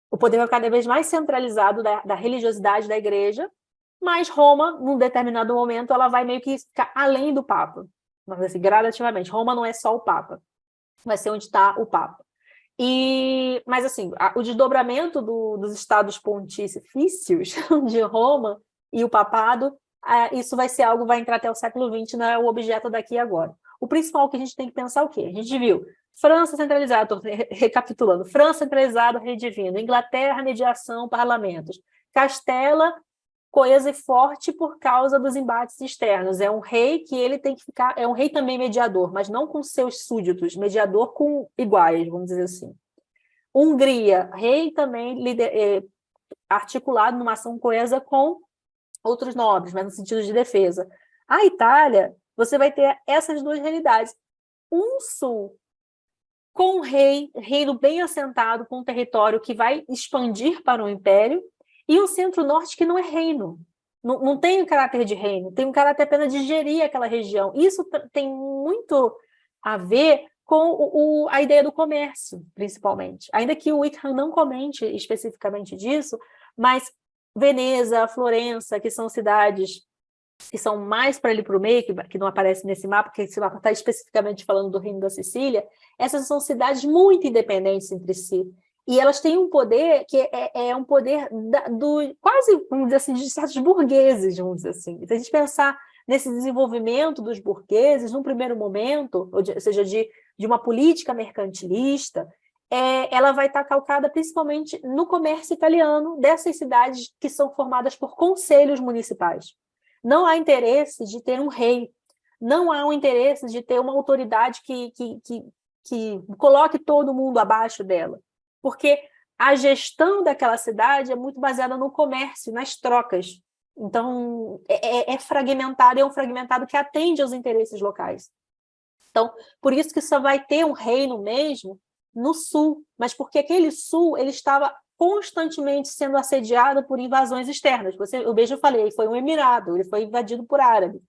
O poder vai ficar cada vez mais centralizado da religiosidade da igreja, mas Roma, num determinado momento, ela vai meio que ficar além do papa. Mas, assim, gradativamente. Roma não é só o papa. Vai ser onde está o papa. Mas, assim, o desdobramento dos estados pontifícios de Roma e o papado, isso vai ser algo, vai entrar até o século XX, não é o objeto daqui agora. O principal que a gente tem que pensar é o quê? A gente viu França centralizada, recapitulando, França centralizada, rei divino, Inglaterra, mediação, parlamentos, Castela, coesa e forte por causa dos embates externos. É um rei que ele tem que ficar, é um rei também mediador, mas não com seus súditos, mediador com iguais, vamos dizer assim. Hungria, rei também articulado numa ação coesa com outros nobres, mas no sentido de defesa. A Itália, você vai ter essas duas realidades. Um sul com um reino bem assentado, com um território que vai expandir para um império, e um centro-norte que não é reino. Não tem o caráter de reino, tem um caráter apenas de gerir aquela região. Isso tem muito a ver com a ideia do comércio, principalmente. Ainda que o Wickham não comente especificamente disso, mas Veneza, Florença, que são cidades que são mais para ali para o meio, que não aparece nesse mapa, porque esse mapa está especificamente falando do Reino da Sicília, essas são cidades muito independentes entre si. E elas têm um poder que é um poder quase, vamos dizer assim, de certos burgueses, vamos dizer assim. Então, a gente pensar nesse desenvolvimento dos burgueses, num primeiro momento, ou seja, de uma política mercantilista, ela vai estar calcada principalmente no comércio italiano dessas cidades que são formadas por conselhos municipais. Não há interesse de ter um rei, não há um interesse de ter uma autoridade que coloque todo mundo abaixo dela, porque a gestão daquela cidade é muito baseada no comércio, nas trocas. Então, é fragmentado, é um fragmentado que atende aos interesses locais. Então, por isso que só vai ter um reino mesmo no sul, mas porque aquele sul ele estava constantemente sendo assediado por invasões externas. Eu mesmo falei, foi um emirado, ele foi invadido por árabes.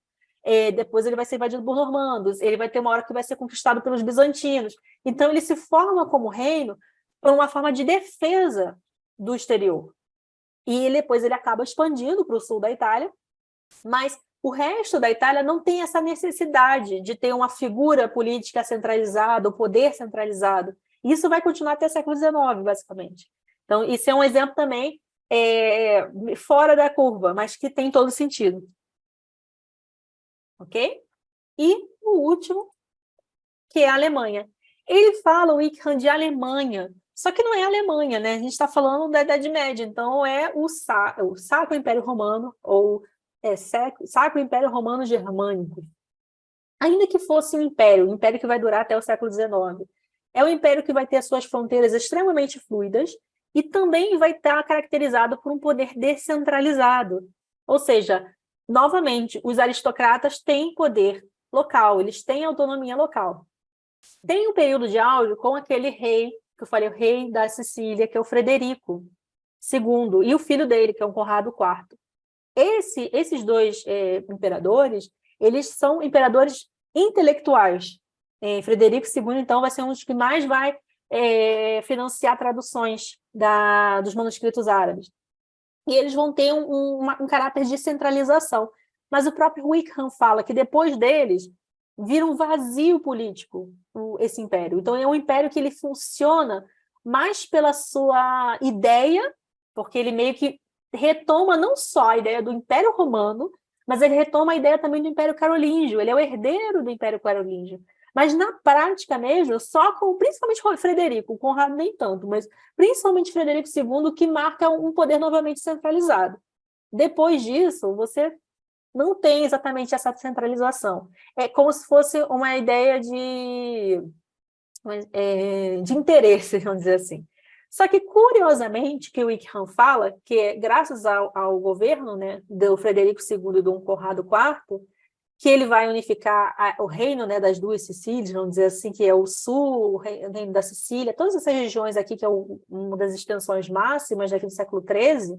Depois ele vai ser invadido por normandos, ele vai ter uma hora que vai ser conquistado pelos bizantinos. Então, ele se forma como reino por uma forma de defesa do exterior. E depois ele acaba expandindo para o sul da Itália, mas o resto da Itália não tem essa necessidade de ter uma figura política centralizada, o poder centralizado. Isso vai continuar até o século XIX, basicamente. Então, isso é um exemplo também fora da curva, mas que tem todo sentido. Ok? E o último, que é a Alemanha. Ele fala o Wickham de Alemanha, só que não é Alemanha, né? A gente está falando da Idade Média, então é o Sacro Império Romano, ou Sacro Império Romano Germânico. Ainda que fosse um império que vai durar até o século XIX. É um império que vai ter as suas fronteiras extremamente fluidas e também vai estar caracterizado por um poder descentralizado. Ou seja, novamente, os aristocratas têm poder local, eles têm autonomia local. Tem um período de auge com aquele rei, que eu falei, o rei da Sicília, que é o Frederico II, e o filho dele, que é o Conrado IV. Esses dois imperadores, eles são imperadores intelectuais. Frederico II, então, vai ser um dos que mais vai financiar traduções dos manuscritos árabes. E eles vão ter um caráter de centralização. Mas o próprio Wickham fala que depois deles vira um vazio político esse império. Então, é um império que ele funciona mais pela sua ideia, porque ele meio que retoma não só a ideia do Império Romano, mas ele retoma a ideia também do Império Carolíngio. Ele é o herdeiro do Império Carolíngio. Mas, na prática mesmo, só com principalmente Frederico, o Conrado nem tanto, mas principalmente Frederico II, que marca um poder novamente centralizado. Depois disso, você não tem exatamente essa centralização. É como se fosse uma ideia de interesse, vamos dizer assim. Só que, curiosamente, que o Wickham fala que graças ao governo, né, do Frederico II e do Conrado IV, que ele vai unificar o reino, né, das duas Sicílias, vamos dizer assim, que é o sul, o reino da Sicília, todas essas regiões aqui, que é uma das extensões máximas daqui do século XIII.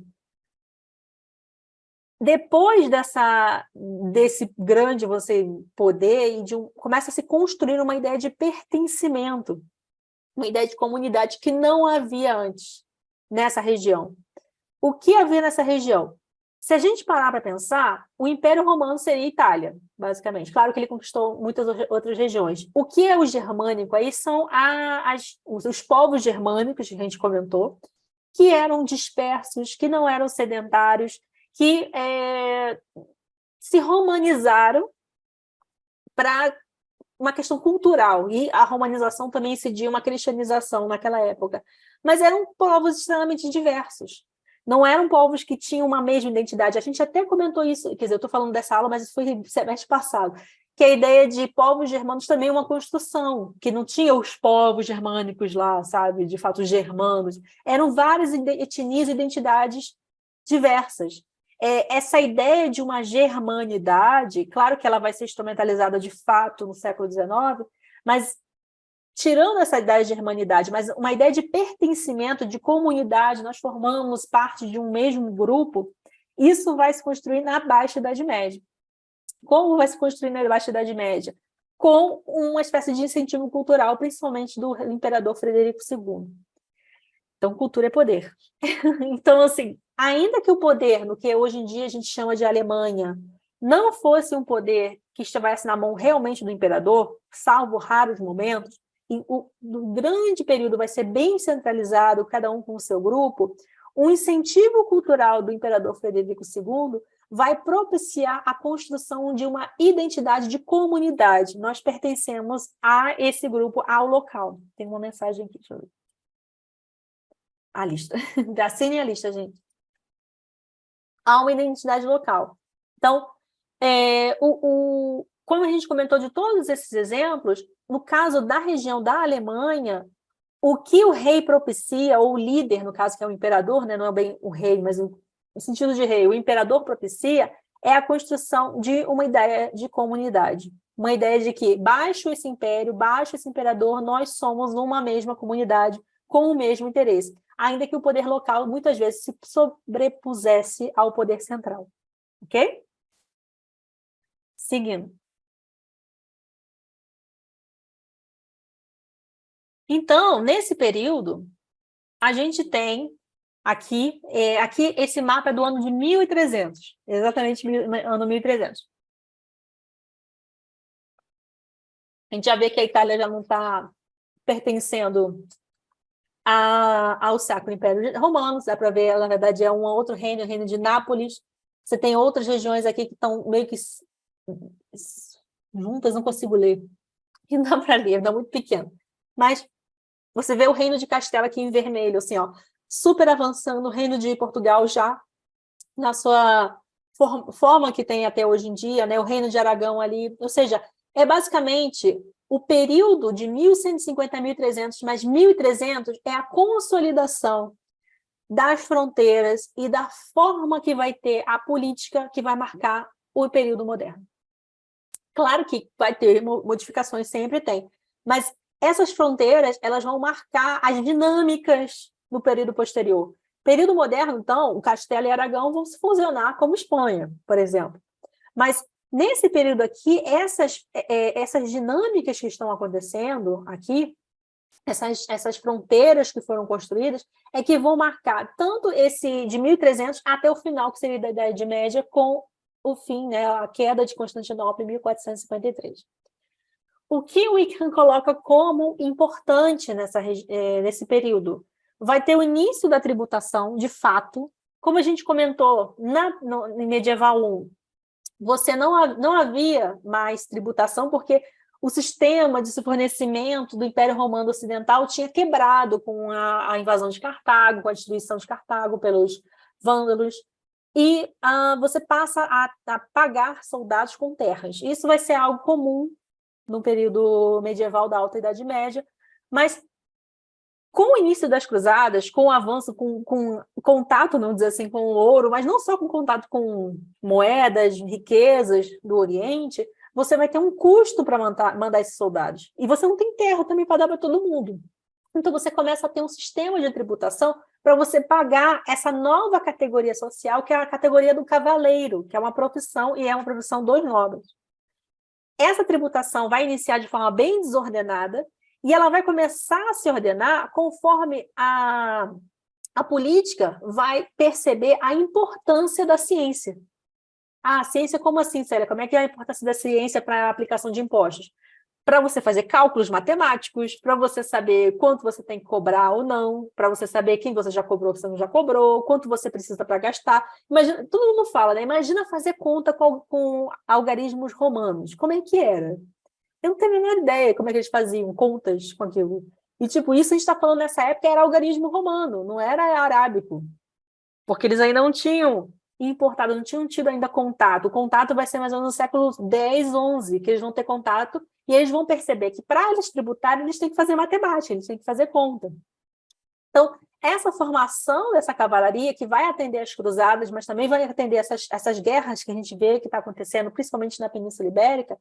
Depois desse grande poder, começa a se construir uma ideia de pertencimento, uma ideia de comunidade que não havia antes nessa região. O que havia nessa região? Se a gente parar para pensar, o Império Romano seria a Itália, basicamente. Claro que ele conquistou muitas outras regiões. O que é o germânico aí são os povos germânicos, que a gente comentou, que eram dispersos, que não eram sedentários, que se romanizaram para uma questão cultural, e a romanização também incidia uma cristianização naquela época. Mas eram povos extremamente diversos. Não eram povos que tinham uma mesma identidade. A gente até comentou isso, quer dizer, eu estou falando dessa aula, mas isso foi semestre passado, que a ideia de povos germanos também é uma construção, que não tinha os povos germânicos lá, sabe, de fato, os germanos. Eram várias etnias e identidades diversas. Essa ideia de uma germanidade, claro que ela vai ser instrumentalizada de fato no século XIX, mas tirando essa ideia de germanidade, mas uma ideia de pertencimento, de comunidade, nós formamos parte de um mesmo grupo, isso vai se construir na Baixa Idade Média. Como vai se construir na Baixa Idade Média? Com uma espécie de incentivo cultural, principalmente do imperador Frederico II. Então, cultura é poder. Então, assim, ainda que o poder, no que hoje em dia a gente chama de Alemanha, não fosse um poder que estivesse na mão realmente do imperador, salvo raros momentos, e no grande período vai ser bem centralizado, cada um com o seu grupo, o incentivo cultural do imperador Frederico II vai propiciar a construção de uma identidade de comunidade. Nós pertencemos a esse grupo, ao local. Tem uma mensagem aqui, deixa eu ver. A lista. Assinem a lista, gente. Há uma identidade local. Então, como a gente comentou de todos esses exemplos, no caso da região da Alemanha, o que o rei propicia, ou o líder, no caso, que é o imperador, né, não é bem o rei, mas no sentido de rei, o imperador propicia, é a construção de uma ideia de comunidade. Uma ideia de que, baixo esse império, baixo esse imperador, nós somos uma mesma comunidade, com o mesmo interesse, ainda que o poder local, muitas vezes, se sobrepusesse ao poder central. Ok? Seguindo. Então, nesse período, a gente tem aqui esse mapa é do ano de 1300, exatamente ano 1300. A gente já vê que a Itália já não está pertencendo ao Sacro Império Romano, dá para ver, na verdade, é um outro reino, o reino de Nápoles. Você tem outras regiões aqui que estão meio que juntas, não consigo ler. Não dá para ler, é muito pequeno. Mas você vê o reino de Castela aqui em vermelho, assim, ó, super avançando, o reino de Portugal já na sua forma que tem até hoje em dia, né, o reino de Aragão ali, ou seja, é basicamente o período de 1150 a 1300, mas 1300 é a consolidação das fronteiras e da forma que vai ter a política que vai marcar o período moderno. Claro que vai ter modificações, sempre tem, mas essas fronteiras elas vão marcar as dinâmicas no período posterior. Período moderno, então, o Castelo e Aragão vão se fusionar como Espanha, por exemplo. Mas, nesse período aqui, essas dinâmicas que estão acontecendo aqui, essas fronteiras que foram construídas, é que vão marcar tanto esse de 1300 até o final, que seria da Idade Média, com o fim, né, a queda de Constantinopla em 1453. O que o Wickham coloca como importante nesse período? Vai ter o início da tributação, de fato. Como a gente comentou em Medieval 1, você não havia mais tributação, porque o sistema de fornecimento do Império Romano Ocidental tinha quebrado com a invasão de Cartago, com a destruição de Cartago pelos vândalos, e você passa a pagar soldados com terras. Isso vai ser algo comum no período medieval da Alta Idade Média, mas com o início das cruzadas, com o avanço, com contato, não dizer assim, com o ouro, mas não só com contato com moedas, riquezas do Oriente, você vai ter um custo para mandar esses soldados. E você não tem terra também para dar para todo mundo. Então você começa a ter um sistema de tributação para você pagar essa nova categoria social, que é a categoria do cavaleiro, que é uma profissão, e é uma profissão dos nobres. Essa tributação vai iniciar de forma bem desordenada, e ela vai começar a se ordenar conforme a a política vai perceber a importância da ciência. Ah, ciência como assim, Célia? Como é que é a importância da ciência para a aplicação de impostos? Para você fazer cálculos matemáticos, para você saber quanto você tem que cobrar ou não, para você saber quem você já cobrou, quem você não já cobrou, quanto você precisa para gastar. Imagina, todo mundo fala, né? Imagina fazer conta com algarismos romanos. Como é que era? Eu não tenho a menor ideia como é que eles faziam contas com aquilo. E, tipo, isso a gente está falando nessa época era algarismo romano, não era arábico. Porque eles ainda não tinham importado, não tinham tido ainda contato. O contato vai ser mais ou menos no século X, XI, que eles vão ter contato, e eles vão perceber que para eles tributarem, eles têm que fazer matemática, eles têm que fazer conta. Então, essa formação dessa cavalaria, que vai atender as cruzadas, mas também vai atender essas guerras que a gente vê que está acontecendo, principalmente na Península Ibérica,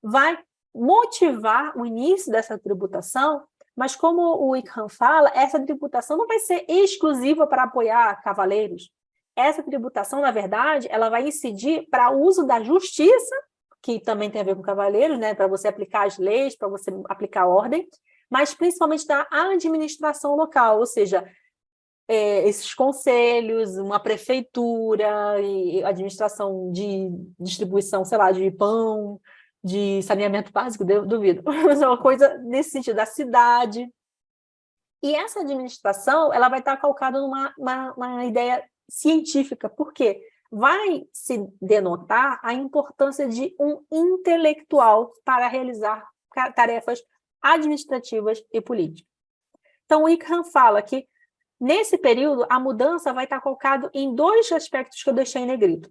vai motivar o início dessa tributação, mas como o Wickham fala, essa tributação não vai ser exclusiva para apoiar cavaleiros. Essa tributação, na verdade, ela vai incidir para o uso da justiça, que também tem a ver com cavaleiros, né, para você aplicar as leis, para você aplicar a ordem, mas principalmente da administração local, ou seja, esses conselhos, uma prefeitura, e administração de distribuição, sei lá, de pão, de saneamento básico, duvido, mas é uma coisa nesse sentido, da cidade. E essa administração ela vai estar calcada numa ideia científica, por quê? Vai se denotar a importância de um intelectual para realizar tarefas administrativas e políticas. Então, o Wickham fala que, nesse período, a mudança vai estar colocada em dois aspectos que eu deixei em negrito.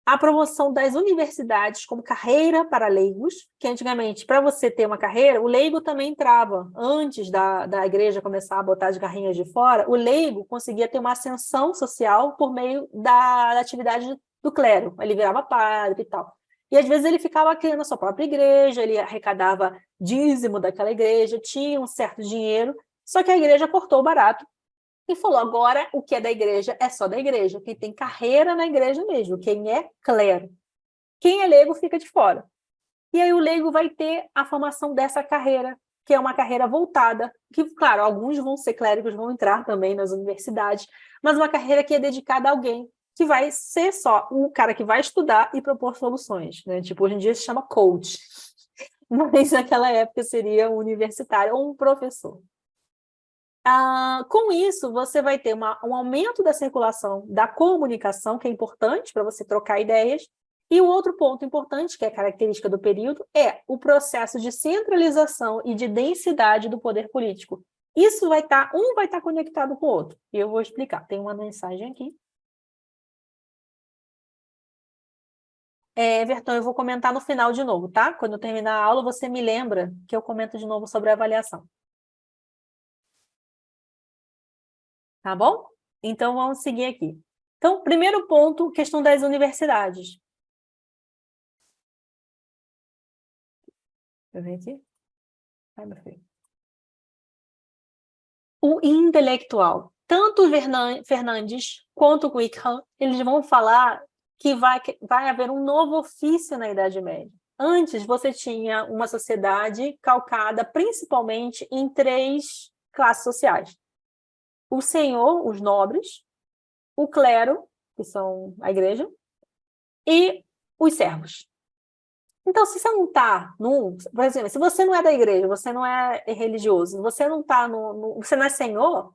A promoção das universidades como carreira para leigos, que antigamente, para você ter uma carreira, o leigo também entrava. Antes da igreja começar a botar as garrinhas de fora, o leigo conseguia ter uma ascensão social por meio da atividade do clero. Ele virava padre e tal. E, às vezes, ele ficava criando a sua própria igreja, ele arrecadava dízimo daquela igreja, tinha um certo dinheiro, só que a igreja cortou o barato e falou, agora o que é da igreja é só da igreja, quem tem carreira na igreja mesmo, quem é clero. Quem é leigo fica de fora. E aí o leigo vai ter a formação dessa carreira, que é uma carreira voltada, que, claro, alguns vão ser clérigos, vão entrar também nas universidades, mas uma carreira que é dedicada a alguém, que vai ser só o cara que vai estudar e propor soluções, né? Tipo, hoje em dia se chama coach, mas naquela época seria um universitário ou um professor. Com isso, você vai ter um aumento da circulação da comunicação, que é importante para você trocar ideias, e o outro ponto importante, que é característica do período, é o processo de centralização e de densidade do poder político. Isso um vai estar conectado com o outro, e eu vou explicar. Tem uma mensagem aqui. Everton, eu vou comentar no final de novo, tá? Quando eu terminar a aula, você me lembra que eu comento de novo sobre a avaliação. Tá bom? Então, vamos seguir aqui. Então, primeiro ponto, questão das universidades. Deixa eu ver aqui. Ai, meu filho. O intelectual. Tanto o Fernandes quanto o Wickham, eles vão falar que vai haver um novo ofício na Idade Média. Antes, você tinha uma sociedade calcada principalmente em 3 classes sociais. O senhor, os nobres, o clero, que são a igreja, e os servos. Então, se você não está por exemplo, se você não é da igreja, você não é religioso, você não está você não é senhor,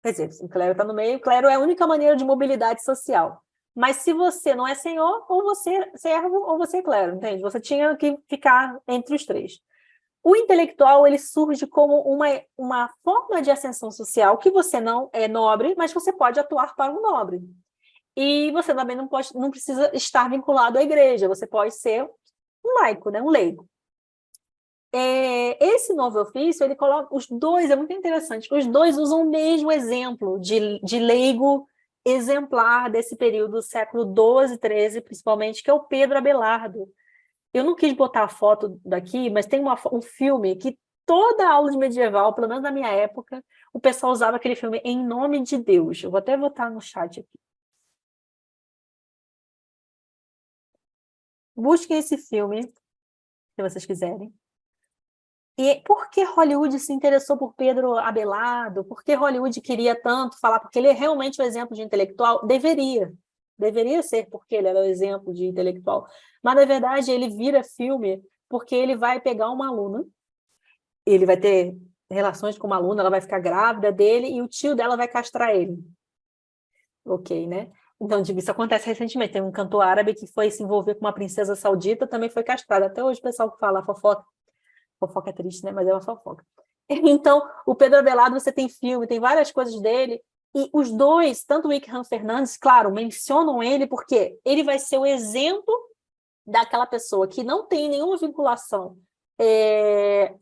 quer dizer, o clero está no meio, o clero é a única maneira de mobilidade social. Mas se você não é senhor, ou você é servo, ou você é clero, entende? Você tinha que ficar entre os 3. O intelectual, ele surge como uma forma de ascensão social que você não é nobre, mas você pode atuar para um nobre. E você também não precisa estar vinculado à igreja, você pode ser um laico, né? Um leigo. Esse novo ofício, ele coloca os dois, é muito interessante, os dois usam o mesmo exemplo de leigo exemplar desse período do século XII, XIII, principalmente, que é o Pedro Abelardo. Eu não quis botar a foto daqui, mas tem um filme que toda aula de medieval, pelo menos na minha época, o pessoal usava aquele filme Em Nome de Deus. Eu vou até botar no chat aqui. Busquem esse filme, se vocês quiserem. E por que Hollywood se interessou por Pedro Abelardo? Por que Hollywood queria tanto falar? Porque ele é realmente o exemplo de intelectual? Deveria ser porque ele era o exemplo de intelectual. Mas, na verdade, ele vira filme porque ele vai pegar uma aluna, ele vai ter relações com uma aluna, ela vai ficar grávida dele e o tio dela vai castrar ele. Ok, né? Então, tipo, isso acontece recentemente. Tem um cantor árabe que foi se envolver com uma princesa saudita, também foi castrado. Até hoje o pessoal que fala fofoca é triste, né? Mas é uma fofoca. Então, o Pedro Abelardo, você tem filme, tem várias coisas dele, e os dois, tanto o Wickham Fernandes, claro, mencionam ele porque ele vai ser o exemplo daquela pessoa que não tem nenhuma vinculação.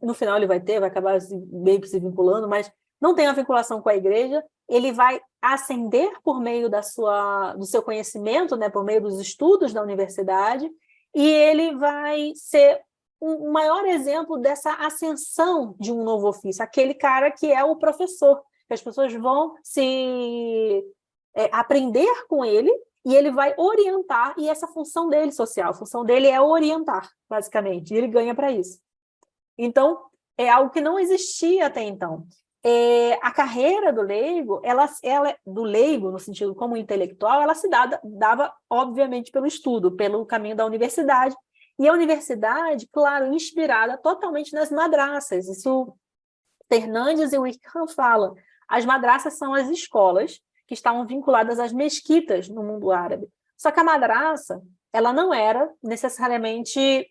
No final ele vai acabar meio que se vinculando, mas não tem uma vinculação com a igreja, ele vai ascender por meio do seu conhecimento, né, por meio dos estudos da universidade, e ele vai ser um maior exemplo dessa ascensão de um novo ofício, aquele cara que é o professor, que as pessoas vão aprender com ele, e ele vai orientar, e essa função dele social, a função dele é orientar, basicamente, e ele ganha para isso. Então, é algo que não existia até então. A carreira do leigo, do leigo, no sentido como intelectual, ela se dava, obviamente, pelo estudo, pelo caminho da universidade. E a universidade, claro, inspirada totalmente nas madraças. Isso Fernandes e Wickham falam. As madraças são as escolas que estavam vinculadas às mesquitas no mundo árabe. Só que a madraça, ela não era necessariamente,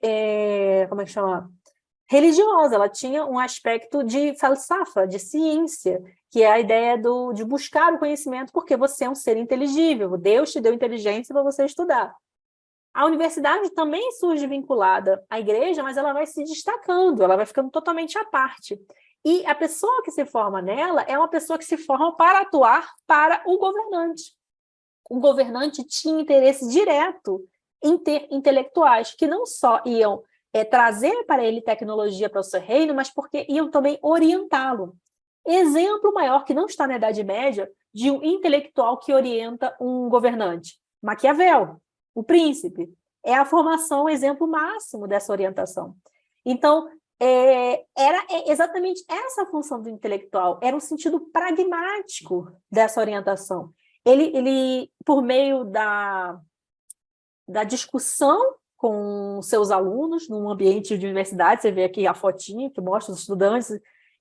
como é que chama? Religiosa, ela tinha um aspecto de falsafa, de ciência, que é a ideia de buscar o conhecimento, porque você é um ser inteligível, Deus te deu inteligência para você estudar. A universidade também surge vinculada à igreja, mas ela vai se destacando, ela vai ficando totalmente à parte. E a pessoa que se forma nela é uma pessoa que se forma para atuar para o governante. O governante tinha interesse direto em ter intelectuais que não só iam trazer para ele tecnologia para o seu reino, mas porque iam também orientá-lo. Exemplo maior que não está na Idade Média de um intelectual que orienta um governante. Maquiavel, o príncipe. É a formação, o exemplo máximo dessa orientação. Então, era exatamente essa a função do intelectual, era um sentido pragmático dessa orientação. Ele por meio da discussão com seus alunos, num ambiente de universidade, você vê aqui a fotinha que mostra os estudantes,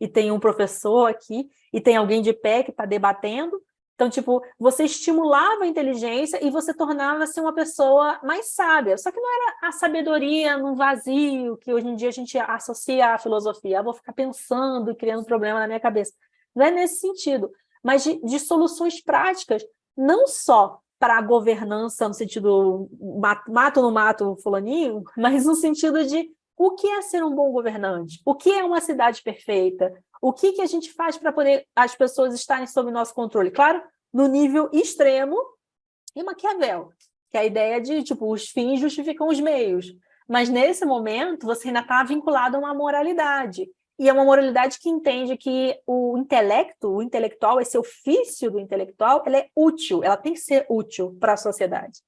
e tem um professor aqui, e tem alguém de pé que está debatendo. Então, tipo, você estimulava a inteligência e você tornava-se uma pessoa mais sábia. Só que não era a sabedoria num vazio, que hoje em dia a gente associa à filosofia. Vou ficar pensando e criando problema na minha cabeça. Não é nesse sentido, mas de soluções práticas, não só para a governança, no sentido mato ou não mato o fulaninho, mas no sentido de o que é ser um bom governante? O que é uma cidade perfeita? O que a gente faz para poder as pessoas estarem sob nosso controle? Claro, no nível extremo, e Maquiavel, que é a ideia de, tipo, os fins justificam os meios. Mas, nesse momento, você ainda está vinculado a uma moralidade. E é uma moralidade que entende que o intelectual, esse ofício do intelectual, ela é útil, ela tem que ser útil para a sociedade.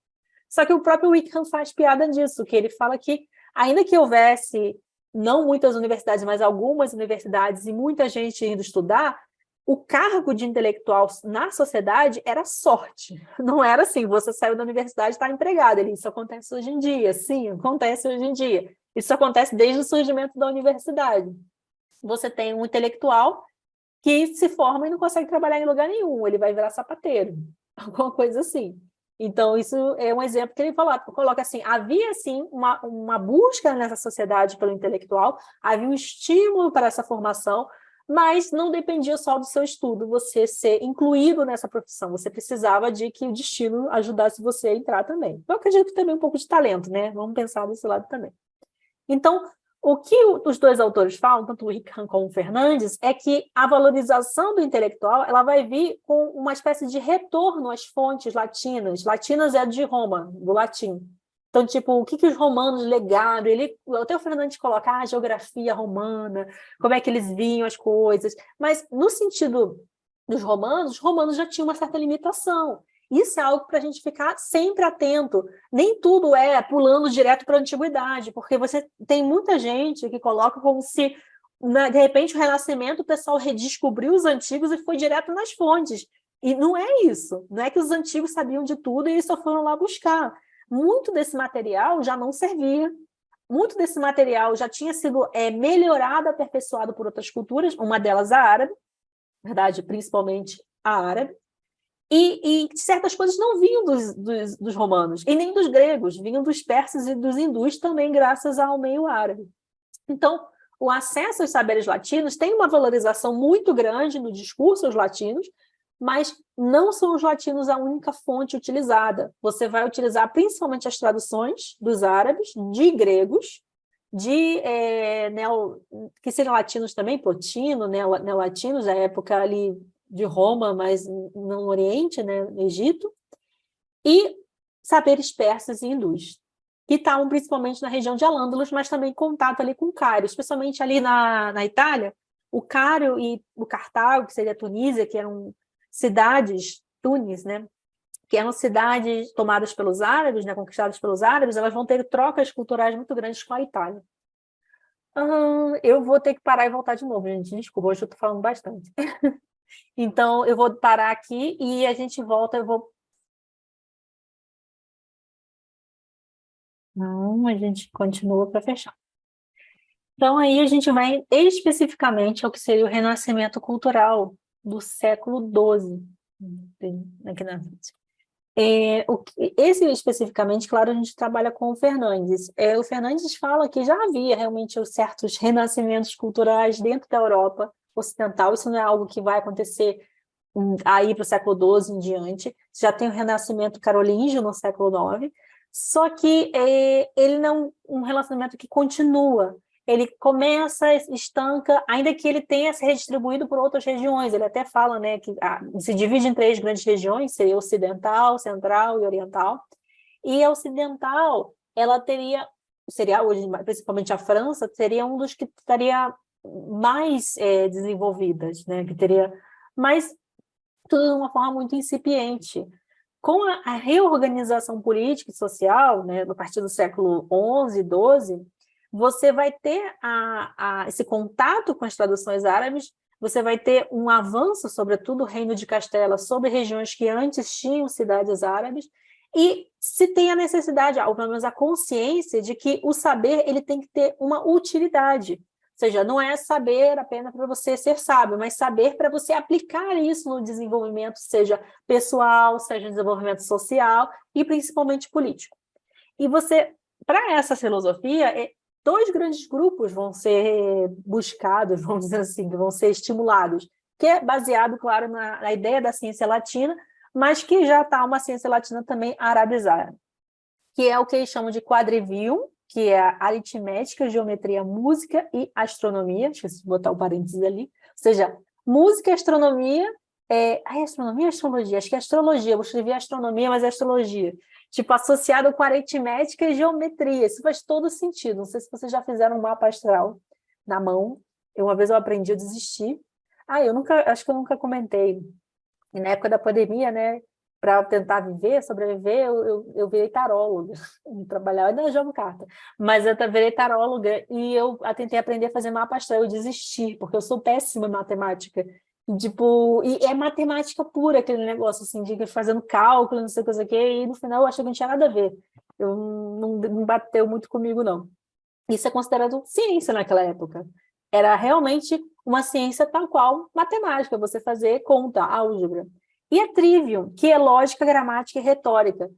Só que o próprio Wickham faz piada disso, que ele fala que, ainda que houvesse não muitas universidades, mas algumas universidades e muita gente indo estudar, o cargo de intelectual na sociedade era sorte. Não era assim, você saiu da universidade e está empregado. Isso acontece hoje em dia, sim, acontece hoje em dia. Isso acontece desde o surgimento da universidade. Você tem um intelectual que se forma e não consegue trabalhar em lugar nenhum, ele vai virar sapateiro, alguma coisa assim. Então, isso é um exemplo que ele coloca assim, havia, sim, uma busca nessa sociedade pelo intelectual, havia um estímulo para essa formação, mas não dependia só do seu estudo, você ser incluído nessa profissão, você precisava de que o destino ajudasse você a entrar também. Eu acredito que também um pouco de talento, né? Vamos pensar desse lado também. Então, o que os dois autores falam, tanto o Wickham como o Fernandes, é que a valorização do intelectual ela vai vir com uma espécie de retorno às fontes latinas. Latinas é de Roma, do latim. Então, tipo, o que os romanos legaram? Até o Fernandes coloca a geografia romana, como é que eles viam as coisas. Mas, no sentido dos romanos, os romanos já tinham uma certa limitação. Isso é algo para a gente ficar sempre atento. Nem tudo é pulando direto para a antiguidade, porque você tem muita gente que coloca como se De repente, o Renascimento, o pessoal redescobriu os antigos e foi direto nas fontes. E não é isso. Não é que os antigos sabiam de tudo e eles só foram lá buscar. Muito desse material já não servia. Muito desse material já tinha sido melhorado, aperfeiçoado por outras culturas, uma delas a árabe, na verdade, principalmente a árabe. E certas coisas não vinham dos romanos, e nem dos gregos, vinham dos persas e dos hindus também, graças ao meio árabe. Então, o acesso aos saberes latinos tem uma valorização muito grande no discurso aos latinos, mas não são os latinos a única fonte utilizada. Você vai utilizar principalmente as traduções dos árabes, de gregos, que seriam latinos também, plotino, neolatinos, da época ali de Roma, mas no Oriente, né, no Egito, e saberes persas e hindus, que estavam principalmente na região de Al-Ândalus, mas também em contato ali com o Cário, especialmente ali na Itália, o Cário e o Cartago, que seria a Tunísia, que eram cidades, Tunis, né, que eram cidades tomadas pelos árabes, né, conquistadas pelos árabes, elas vão ter trocas culturais muito grandes com a Itália. Eu vou ter que parar e voltar de novo, gente. Desculpa, hoje eu estou falando bastante. Então, eu vou parar aqui e a gente volta. Não, a gente continua para fechar. Então, aí a gente vai especificamente ao que seria o renascimento cultural do século XII. Tem aqui na frente. Esse especificamente, claro, a gente trabalha com o Fernandes. O Fernandes fala que já havia realmente certos renascimentos culturais dentro da Europa ocidental. Isso não é algo que vai acontecer aí para o século XII em diante. Já tem o renascimento carolíngio no século IX, só que ele não um relacionamento que continua. Ele começa, estanca, ainda que ele tenha se redistribuído por outras regiões. Ele até fala, né, que se divide em 3 grandes regiões, seria ocidental, central e oriental. E a ocidental, ela seria hoje, principalmente a França, seria um dos que estaria mais desenvolvidas, né, que teria mais, tudo de uma forma muito incipiente. Com a reorganização política e social, né, a partir do século XI, XII, você vai ter esse contato com as traduções árabes, você vai ter um avanço, sobretudo o Reino de Castela, sobre regiões que antes tinham cidades árabes, e se tem a necessidade, ou pelo menos a consciência, de que o saber ele tem que ter uma utilidade. Ou seja, não é saber apenas para você ser sábio, mas saber para você aplicar isso no desenvolvimento, seja pessoal, seja desenvolvimento social e principalmente político. E para essa filosofia, 2 grandes grupos vão ser buscados, vamos dizer assim, que vão ser estimulados, que é baseado, claro, na ideia da ciência latina, mas que já está uma ciência latina também arabizada, que é o que eles chamam de quadrivium, que é a aritmética, geometria, música e astronomia. Esqueci de botar o parênteses ali. Ou seja, música e astronomia... astronomia ou astrologia? Acho que é astrologia. Eu escrevi astronomia, mas é astrologia. Tipo, associado com aritmética e geometria. Isso faz todo sentido. Não sei se vocês já fizeram um mapa astral na mão. Uma vez eu aprendi, eu desisti. Acho que eu nunca comentei. E na época da pandemia, né, para tentar sobreviver, eu virei taróloga. Trabalhava, ainda jogo carta, mas eu virei taróloga e eu tentei aprender a fazer mapa astral. Eu desisti, porque eu sou péssima em matemática. Tipo, e é matemática pura aquele negócio, assim, de fazendo cálculo, não sei o que, e no final eu achei que não tinha nada a ver. Não bateu muito comigo, não. Isso é considerado ciência naquela época. Era realmente uma ciência tal qual matemática, você fazer conta, álgebra. E a trivium, que é lógica, gramática e retórica.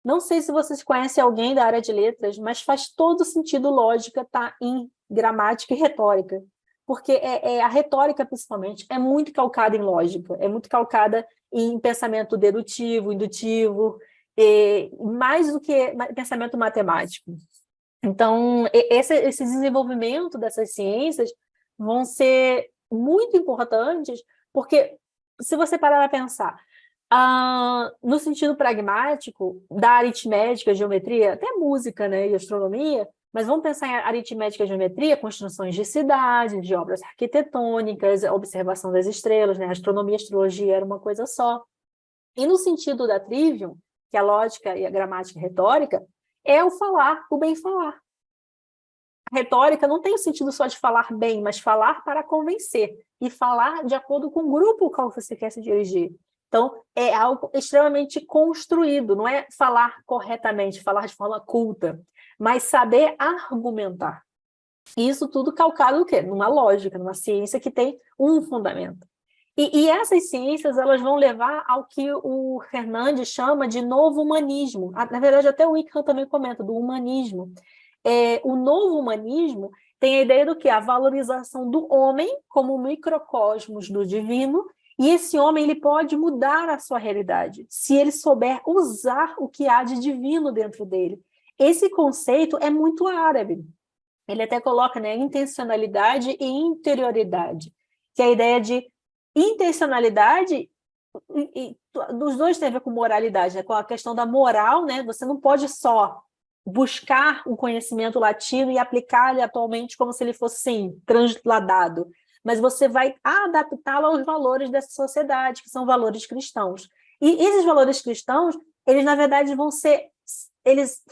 Não sei se vocês conhecem alguém da área de letras, mas faz todo sentido lógica estar em gramática e retórica. Porque a retórica, principalmente, é muito calcada em lógica, é muito calcada em pensamento dedutivo, indutivo, mais do que pensamento matemático. Então, esse desenvolvimento dessas ciências vão ser muito importantes, porque se você parar para pensar, no sentido pragmático, da aritmética, geometria, até música, né, e astronomia, mas vamos pensar em aritmética e geometria, construções de cidades, de obras arquitetônicas, observação das estrelas, né, astronomia e astrologia era uma coisa só. E no sentido da trivium, que é a lógica e a gramática e a retórica, é o falar, o bem falar. A retórica não tem o sentido só de falar bem, mas falar para convencer e falar de acordo com o grupo ao qual você quer se dirigir. Então, é algo extremamente construído, não é falar corretamente, falar de forma culta, mas saber argumentar. E isso tudo calcado no quê? Numa lógica, numa ciência que tem um fundamento. E essas ciências elas vão levar ao que o Fernandes chama de novo humanismo. Na verdade, até o Wickham também comenta, do humanismo. O novo humanismo tem a ideia do que? A valorização do homem como microcosmos do divino, e esse homem ele pode mudar a sua realidade, se ele souber usar o que há de divino dentro dele. Esse conceito é muito árabe. Ele até coloca, né, intencionalidade e interioridade, que é a ideia de intencionalidade, dos dois tem a ver com moralidade, né, com a questão da moral, né, você não pode só buscar um conhecimento latino e aplicar ele atualmente como se ele fosse, assim, transladado, mas você vai adaptá-lo aos valores dessa sociedade, que são valores cristãos. E esses valores cristãos, eles, na verdade, eles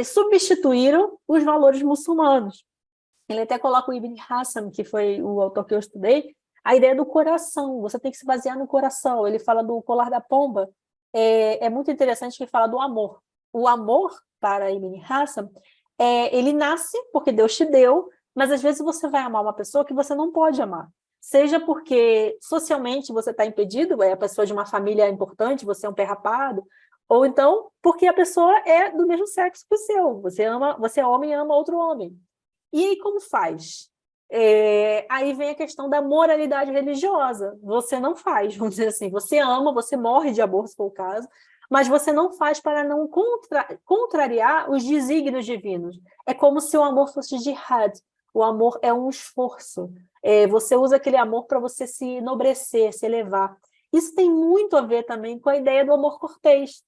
substituíram os valores muçulmanos. Ele até coloca o Ibn Hassam, que foi o autor que eu estudei, a ideia do coração, você tem que se basear no coração. Ele fala do colar da pomba, é muito interessante que ele fala do amor. O amor, para Ibn Hassam, ele nasce porque Deus te deu, mas às vezes você vai amar uma pessoa que você não pode amar. Seja porque socialmente você está impedido, é a pessoa de uma família importante, você é um pé rapado, ou então porque a pessoa é do mesmo sexo que o seu. Você é homem e ama outro homem. E aí como faz? Aí vem a questão da moralidade religiosa. Você não faz, vamos dizer assim, você ama, você morre de amor, se for o caso, mas você não faz para não contrariar os desígnios divinos. É como se o amor fosse jihad. O amor é um esforço. Você usa aquele amor para você se enobrecer, se elevar. Isso tem muito a ver também com a ideia do amor cortês.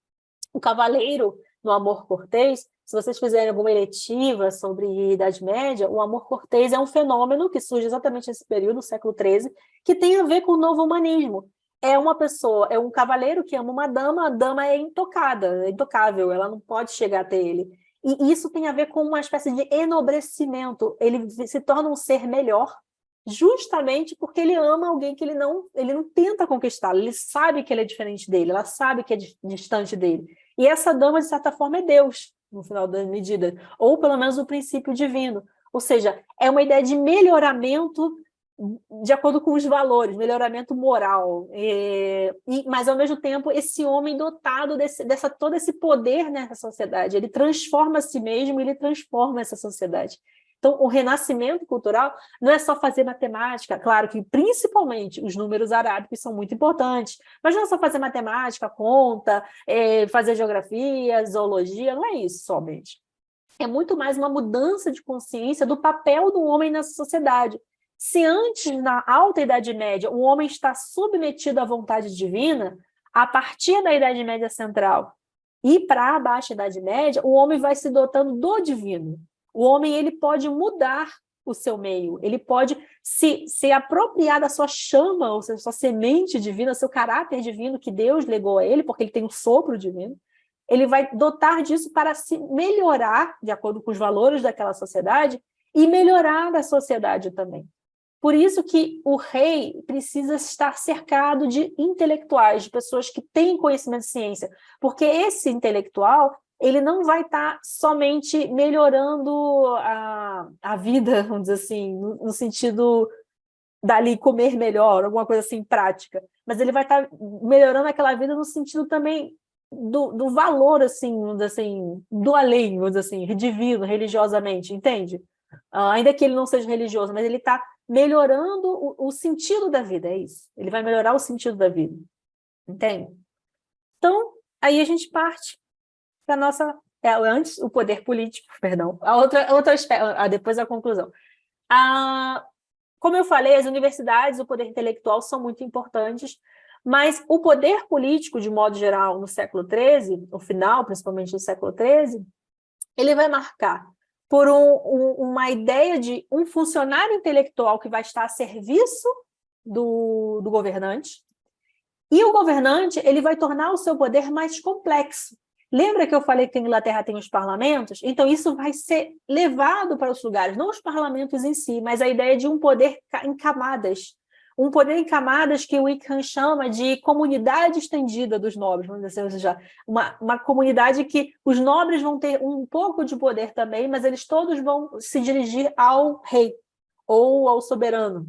O cavaleiro, no amor cortês, se vocês fizerem alguma eletiva sobre Idade Média, o amor cortês é um fenômeno que surge exatamente nesse período, no século XIII, que tem a ver com o novo humanismo. É uma pessoa, é um cavaleiro que ama uma dama, a dama é intocada, é intocável, ela não pode chegar até ele. E isso tem a ver com uma espécie de enobrecimento. Ele se torna um ser melhor, justamente porque ele ama alguém que ele não tenta conquistá-lo, ele sabe que ele é diferente dele, ela sabe que é distante dele. E essa dama, de certa forma, é Deus, no final da medida, ou pelo menos o princípio divino. Ou seja, é uma ideia de melhoramento de acordo com os valores, melhoramento moral, mas ao mesmo tempo esse homem dotado todo esse poder nessa sociedade, ele transforma a si mesmo, ele transforma essa sociedade. Então, o renascimento cultural não é só fazer matemática, claro que principalmente os números arábicos são muito importantes, mas não é só fazer matemática, conta, fazer geografia, zoologia, não é isso somente. É muito mais uma mudança de consciência do papel do homem nessa sociedade. Se antes, na Alta Idade Média, o homem está submetido à vontade divina, a partir da Idade Média Central e para a Baixa Idade Média, o homem vai se dotando do divino. O homem ele pode mudar o seu meio, ele pode se apropriar da sua chama, ou seja, sua semente divina, seu caráter divino que Deus legou a ele, porque ele tem um sopro divino. Ele vai dotar disso para se melhorar, de acordo com os valores daquela sociedade, e melhorar a sociedade também. Por isso que o rei precisa estar cercado de intelectuais, de pessoas que têm conhecimento de ciência, porque esse intelectual ele não vai estar somente melhorando a vida, vamos dizer assim, no sentido dali comer melhor, alguma coisa assim prática, mas ele vai estar melhorando aquela vida no sentido também do valor, assim, vamos dizer assim, do além, vamos dizer assim, divino, religiosamente, entende? Ainda que ele não seja religioso, mas ele está melhorando o sentido da vida, é isso. Ele vai melhorar o sentido da vida, entende? Então, aí a gente parte para a nossa... antes, o poder político, perdão. Depois a conclusão. Como eu falei, as universidades, o poder intelectual são muito importantes, mas o poder político, de modo geral, no século XIII, no final, principalmente no século XIII, ele vai marcar por uma ideia de um funcionário intelectual que vai estar a serviço do governante, e o governante ele vai tornar o seu poder mais complexo. Lembra que eu falei que a Inglaterra tem os parlamentos? Então, isso vai ser levado para os lugares, não os parlamentos em si, mas a ideia de um poder em camadas. Um poder em camadas que o Wickham chama de comunidade estendida dos nobres, vamos dizer assim, ou seja, uma comunidade que os nobres vão ter um pouco de poder também, mas eles todos vão se dirigir ao rei ou ao soberano.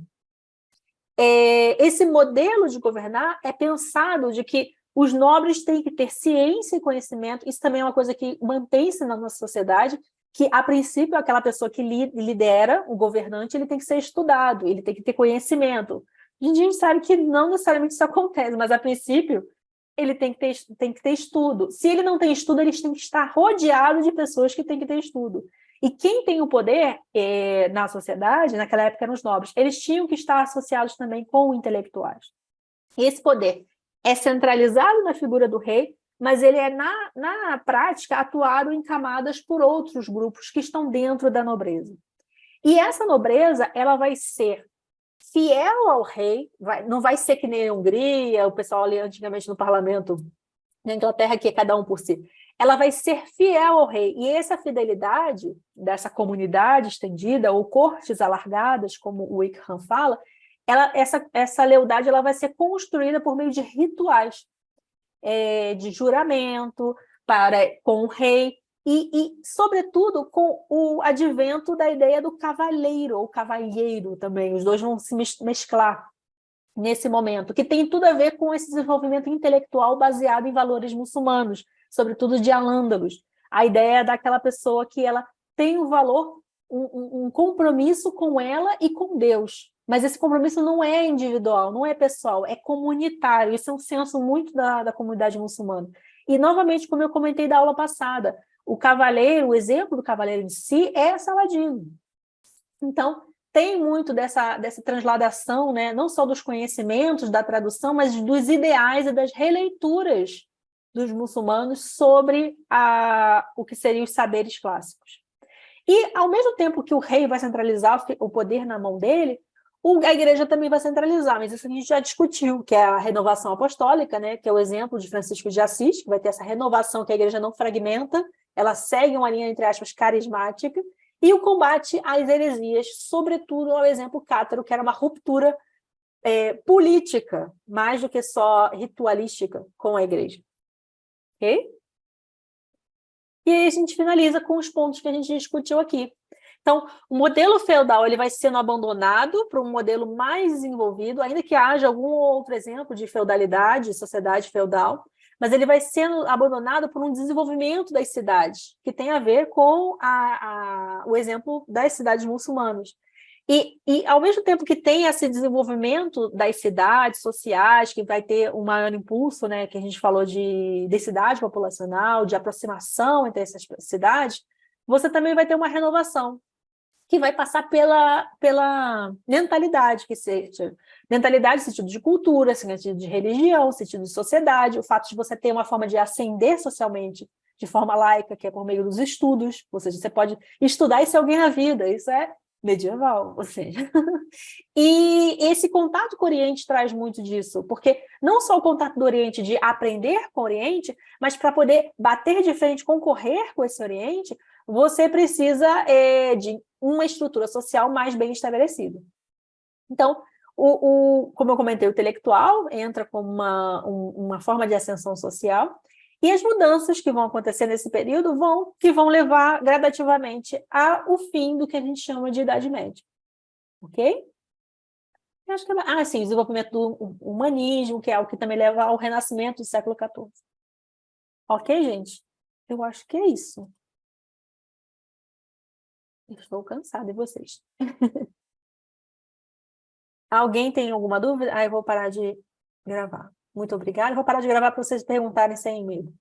Esse modelo de governar é pensado de que os nobres têm que ter ciência e conhecimento. Isso também é uma coisa que mantém-se na nossa sociedade, que, a princípio, aquela pessoa que lidera, o governante, ele tem que ser estudado, ele tem que ter conhecimento. A gente sabe que não necessariamente isso acontece, mas, a princípio, ele tem que ter estudo. Se ele não tem estudo, eles têm que estar rodeados de pessoas que têm que ter estudo. E quem tem o poder na sociedade, naquela época eram os nobres, eles tinham que estar associados também com intelectuais. E esse poder é centralizado na figura do rei, mas ele é, na prática, atuado em camadas por outros grupos que estão dentro da nobreza. E essa nobreza, ela vai ser fiel ao rei, não vai ser que nem a Hungria, o pessoal ali antigamente no parlamento na Inglaterra, que é cada um por si. Ela vai ser fiel ao rei. E essa fidelidade dessa comunidade estendida, ou cortes alargadas, como o Wickham fala, essa lealdade ela vai ser construída por meio de rituais, de juramento com o rei, e, sobretudo, com o advento da ideia do cavaleiro, ou cavalheiro também. Os dois vão se mesclar nesse momento, que tem tudo a ver com esse desenvolvimento intelectual baseado em valores muçulmanos, sobretudo de Al-Ândalus. A ideia daquela pessoa que ela tem um valor, um compromisso com ela e com Deus. Mas esse compromisso não é individual, não é pessoal, é comunitário. Isso é um senso muito da comunidade muçulmana. E, novamente, como eu comentei da aula passada, o exemplo do cavaleiro em si é Saladino. Então, tem muito dessa transladação, né? Não só dos conhecimentos, da tradução, mas dos ideais e das releituras dos muçulmanos sobre o que seriam os saberes clássicos. E, ao mesmo tempo que o rei vai centralizar o poder na mão dele, a igreja também vai centralizar, mas isso a gente já discutiu, que é a renovação apostólica, né? Que é o exemplo de Francisco de Assis, que vai ter essa renovação que a igreja não fragmenta, ela segue uma linha, entre aspas, carismática, e o combate às heresias, sobretudo ao exemplo cátaro, que era uma ruptura política, mais do que só ritualística com a igreja. Ok? E aí a gente finaliza com os pontos que a gente discutiu aqui. Então, o modelo feudal ele vai sendo abandonado para um modelo mais desenvolvido, ainda que haja algum outro exemplo de feudalidade, sociedade feudal, mas ele vai sendo abandonado por um desenvolvimento das cidades, que tem a ver com o exemplo das cidades muçulmanas. E, ao mesmo tempo que tem esse desenvolvimento das cidades sociais, que vai ter um maior impulso, né, que a gente falou de densidade populacional, de aproximação entre essas cidades, você também vai ter uma renovação, que vai passar pela mentalidade, que seja mentalidade no sentido de cultura, no sentido de religião, no sentido de sociedade, o fato de você ter uma forma de ascender socialmente de forma laica, que é por meio dos estudos, ou seja, você pode estudar e ser alguém na vida, isso é medieval, ou seja. E esse contato com o Oriente traz muito disso, porque não só o contato do Oriente de aprender com o Oriente, mas para poder bater de frente, concorrer com esse Oriente, você precisa de uma estrutura social mais bem estabelecida. Então, como eu comentei, o intelectual entra como uma forma de ascensão social, e as mudanças que vão acontecer nesse período vão levar gradativamente ao fim do que a gente chama de Idade Média. Ok? Eu acho que sim, o desenvolvimento do humanismo, que é algo que também leva ao renascimento do século XIV. Ok, gente? Eu acho que é isso. Estou cansada de vocês. Alguém tem alguma dúvida? Eu vou parar de gravar. Muito obrigada. Vou parar de gravar para vocês perguntarem sem medo.